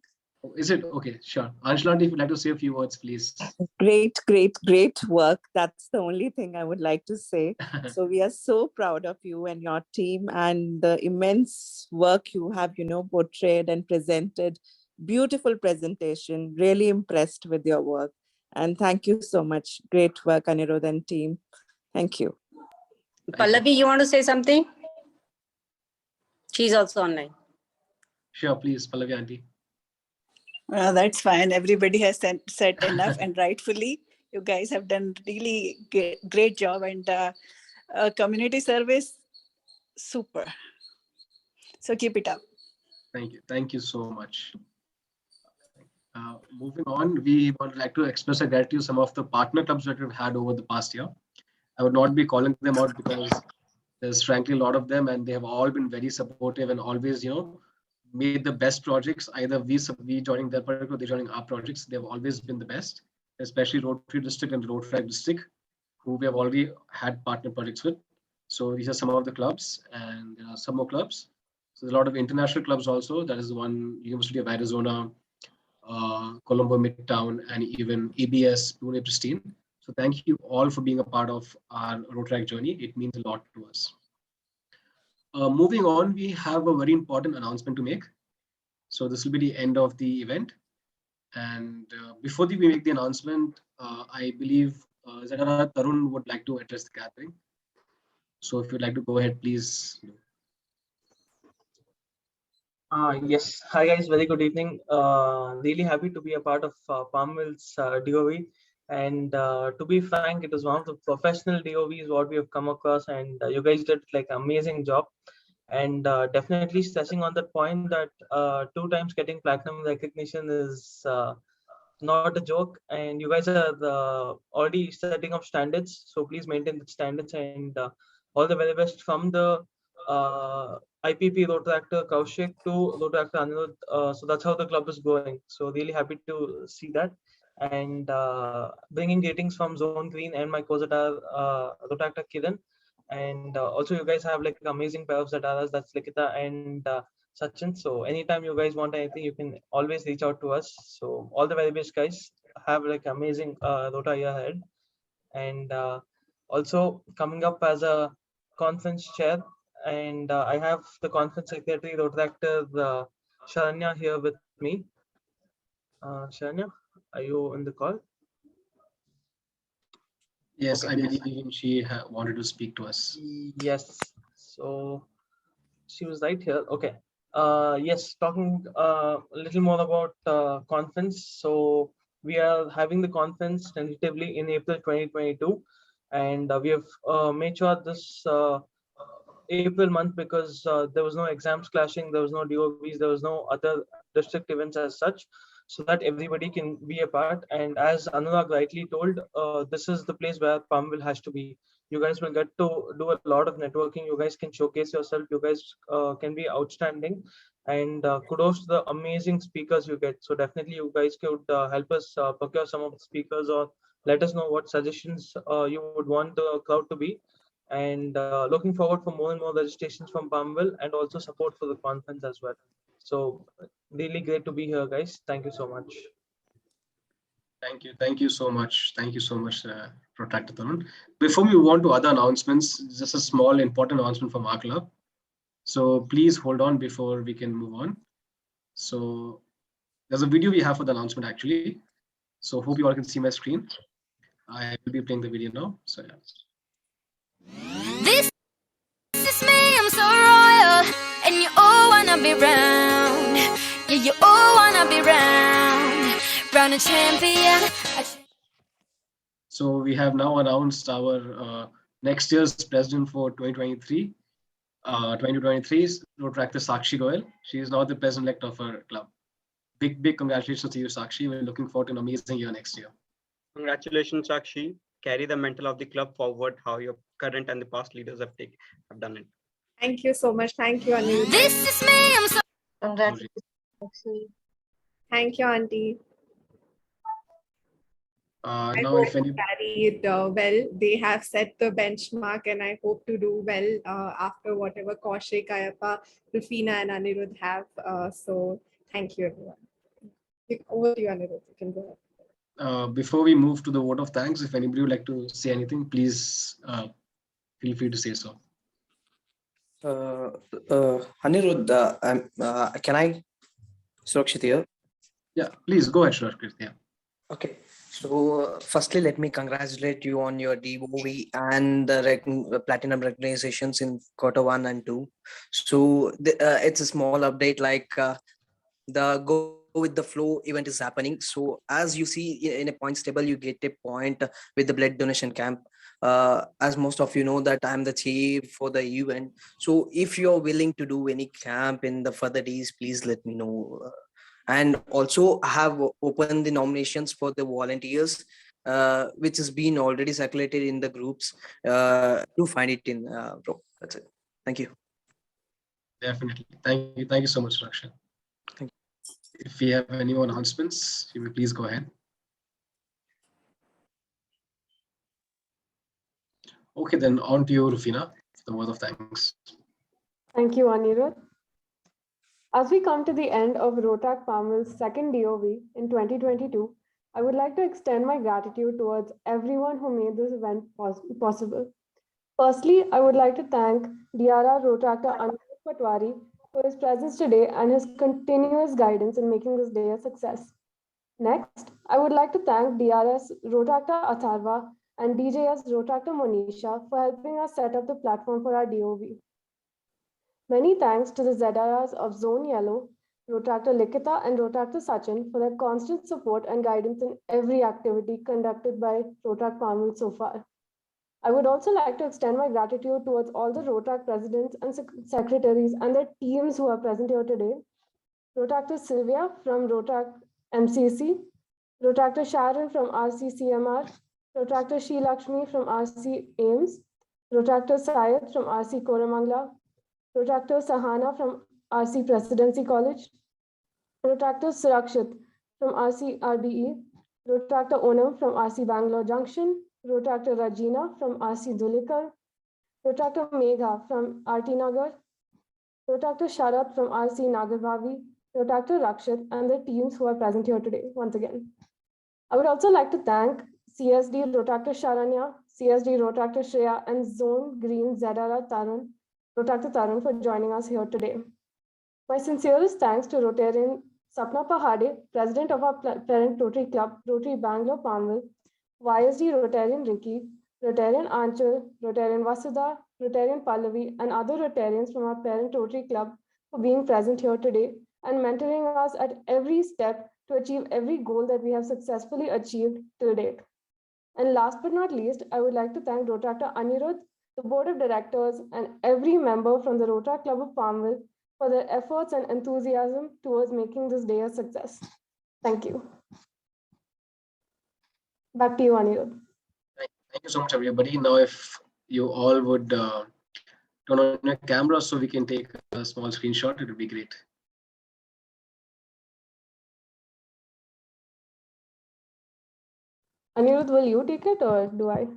Speaker 2: Is it? Okay, sure. Anshul, if you'd like to say a few words, please.
Speaker 14: Great work. That's the only thing I would like to say. So we are so proud of you and your team and the immense work you have, portrayed and presented. Beautiful presentation. Really impressed with your work. And thank you so much. Great work, Anirudh and team. Thank you.
Speaker 12: Pallavi, you want to say something? She's also online.
Speaker 2: Sure, please, Pallavi Auntie.
Speaker 15: That's fine. Everybody has said enough, and rightfully, you guys have done really great job, and community service, super. So keep it up.
Speaker 2: Thank you so much. Moving on, we would like to express our gratitude to some of the partner clubs that we've had over the past year. I would not be calling them out because there's frankly a lot of them, and they have all been very supportive and always, made the best projects. Either we joining their project or they joining our projects. They've always been the best, especially Rotary District and Rotaract District, who we have already had partner projects with. So these are some of the clubs, and there are some more clubs. So there's a lot of international clubs also. That is one University of Arizona, Colombo Midtown, and even ABS Pune Pristine. So thank you all for being a part of our Rotaract journey. It means a lot to us. Moving on, we have a very important announcement to make. So this will be the end of the event. And before we make the announcement, I believe Zadara Tarun would like to address the gathering. So if you'd like to go ahead, please.
Speaker 5: Yes. Hi guys, very good evening. Really happy to be a part of Palmville's DOV. And to be frank, it is one of the professional DOVs what we have come across, and you guys did like amazing job. And definitely stressing on that point that 2 times getting platinum recognition is not a joke, and you guys are already setting up standards, so please maintain the standards, and all the very best from the IPP Rotaractor Kaushik to Rotaractor Anirudh. So that's how the club is going. So really happy to see that, and bringing ratings from Zone Green and my co-Zatar Rotaractor Kiran. And also you guys have like amazing pair of Zataras, that's Likita and Sachin. So anytime you guys want anything, you can always reach out to us. So all the very best guys, have like amazing Rota year ahead. And also coming up as a conference chair
Speaker 16: and I have the conference secretary, Rotaractor Sharanya here with me. Sharanya, are you in the call?
Speaker 2: Yes, I believe she wanted to speak to us.
Speaker 16: Yes, so she was right here. Okay. Yes, talking a little more about conference. So we are having the conference tentatively in April 2022, and we have made sure this April month because there was no exams clashing, there was no DOVs, there was no other district events as such, so that everybody can be a part. And as Anurag rightly told, this is the place where Palmville has to be. You guys will get to do a lot of networking. You guys can showcase yourself. You guys can be outstanding. And kudos to the amazing speakers you get. So definitely you guys could help us procure some of the speakers, or let us know what suggestions you would want the crowd to be. And looking forward for more and more registrations from Palmville, and also support for the conference as well. So really great to be here, guys. Thank you so much.
Speaker 2: Thank you so much. Thank you so much, Protractor Tarun. Before we move on to other announcements, just a small important announcement from our club. So please hold on before we can move on. So there's a video we have for the announcement actually. So hope you all can see my screen. I will be playing the video now. So yeah.
Speaker 17: This is me, I'm so royal, and you all wanna be round. Yeah, you all wanna be round a champion.
Speaker 2: So we have now announced our next year's president for 2023. 2023 is Rotaractor Sakshi Goyal. She is now the president-elect of our club. Big congratulations to you, Sakshi. We're looking forward to an amazing year next year.
Speaker 9: Congratulations, Sakshi. Carry the mantle of the club forward, how your current and the past leaders have done it.
Speaker 7: Thank you so much. Thank you, Anu.
Speaker 17: This is me, I'm so
Speaker 13: Congratulations.
Speaker 7: Thank you, Auntie. I
Speaker 2: Now,
Speaker 7: hope
Speaker 2: if any
Speaker 7: carry it well. They have set the benchmark, and I hope to do well after whatever Kaushik, Ayappa, Rufina, and Anirudh have. So thank you, everyone. Over to you, Anirudh. You can go ahead.
Speaker 2: Before we move to the vote of thanks, if anybody would like to say anything, please feel free to say so.
Speaker 18: Anirudh, can I? Surakshit here.
Speaker 2: Yeah, please go ahead, Surakshit. Yeah.
Speaker 18: Okay. So firstly, let me congratulate you on your DOV and the platinum recognitions in Q1 and 2. So it's a small update, like the Go with the Flow event is happening. So as you see in a points table, you get a point with the blood donation camp. As most of you know that I'm the chief for the event. So if you're willing to do any camp in the further days, please let me know. And also I have opened the nominations for the volunteers, which has been already circulated in the groups. Do find it in bro. That's it. Thank you.
Speaker 2: Definitely. Thank you so much, Rakshan.
Speaker 18: Thank
Speaker 2: you. If we have any more announcements, you will please go ahead. Okay, then on to you, Rufina, the word of thanks.
Speaker 8: Thank you, Anirudh. As we come to the end of Rotaract Palmville's second DOV in 2022, I would like to extend my gratitude towards everyone who made this event possible. Firstly, I would like to thank DRR Rotaractor Anirudh Patwari for his presence today and his continuous guidance in making this day a success. Next, I would like to thank DRS Rotaractor Atharva and DJS Rotaractor Monisha for helping us set up the platform for our DOV. Many thanks to the ZRRs of Zone Yellow, Rotaractor Likita and Rotaractor Sachin for their constant support and guidance in every activity conducted by Rotaract Palmville so far. I would also like to extend my gratitude towards all the Rotaract presidents and secretaries and their teams who are present here today. Rotaractor Sylvia from Rotaract MCC, Rotaractor Sharon from RCCMR, Rotaractor Shri Lakshmi from RC Ames, Rotaractor Syed from RC Koramangla, Rotaractor Sahana from RC Presidency College, Rotaractor Surakshit from RC RBE, Rotaractor Onam from RC Bangalore Junction, Rotaractor Rajina from RC Dhulikar, Rotaractor Megha from RT Nagar, Rotaractor Sharat from RC Nagarbavi, Rotaractor Rakshit, and the teams who are present here today once again. I would also like to thank CSD Rotaractor Sharanya, CSD Rotaractor Shreya, and Zone Green ZRR Tarun Dr. Tarun, for joining us here today. My sincerest thanks to Rotarian Sapna Pahade, President of our parent Rotary Club, Rotary Bangalore Palmville, YSD Rotarian Ricky, Rotarian Anchal, Rotarian Vasudha, Rotarian Pallavi, and other Rotarians from our parent Rotary Club for being present here today and mentoring us at every step to achieve every goal that we have successfully achieved till date. And last but not least, I would like to thank Rotaractor Anirudh, the Board of Directors, and every member from the Rotaract Club of Palmville for their efforts and enthusiasm towards making this day a success. Thank you. Back to you, Anirudh.
Speaker 2: Thank you so much, everybody. Now, if you all would turn on your camera so we can take a small screenshot, it would be great.
Speaker 8: Anirudh, will you take it or do I?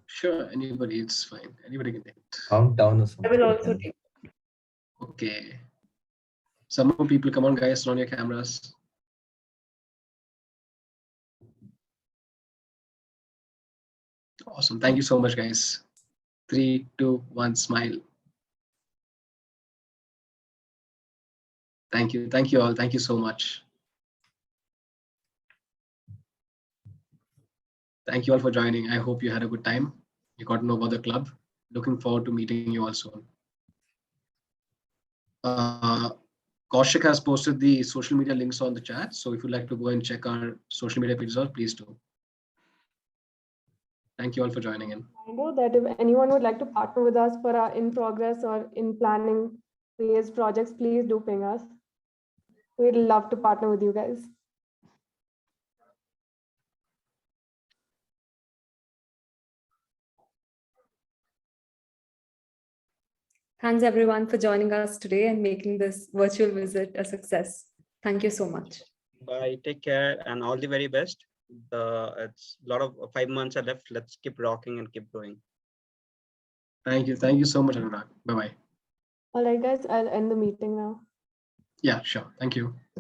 Speaker 2: Sure, anybody, it's fine. Anybody can take it.
Speaker 4: Count down or something.
Speaker 8: I will also take it.
Speaker 2: Okay. Some more people, come on, guys, turn on your cameras. Awesome. Thank you so much, guys. 3, 2, 1, smile. Thank you. Thank you all. Thank you so much. Thank you all for joining. I hope you had a good time. You got to know about the club. Looking forward to meeting you all soon. Kaushik has posted the social media links on the chat. So if you'd like to go and check our social media pages out, please do. Thank you all for joining in.
Speaker 8: I know that if anyone would like to partner with us for our in progress or in planning phase projects, please do ping us. We'd love to partner with you guys.
Speaker 1: Thanks everyone for joining us today and making this virtual visit a success. Thank you so much.
Speaker 9: Bye. Take care and all the very best. It's a lot of 5 months are left. Let's keep rocking and keep going.
Speaker 2: Thank you. Thank you so much, Anurag. Bye-bye.
Speaker 8: All right, guys, I'll end the meeting now.
Speaker 2: Yeah, sure. Thank you.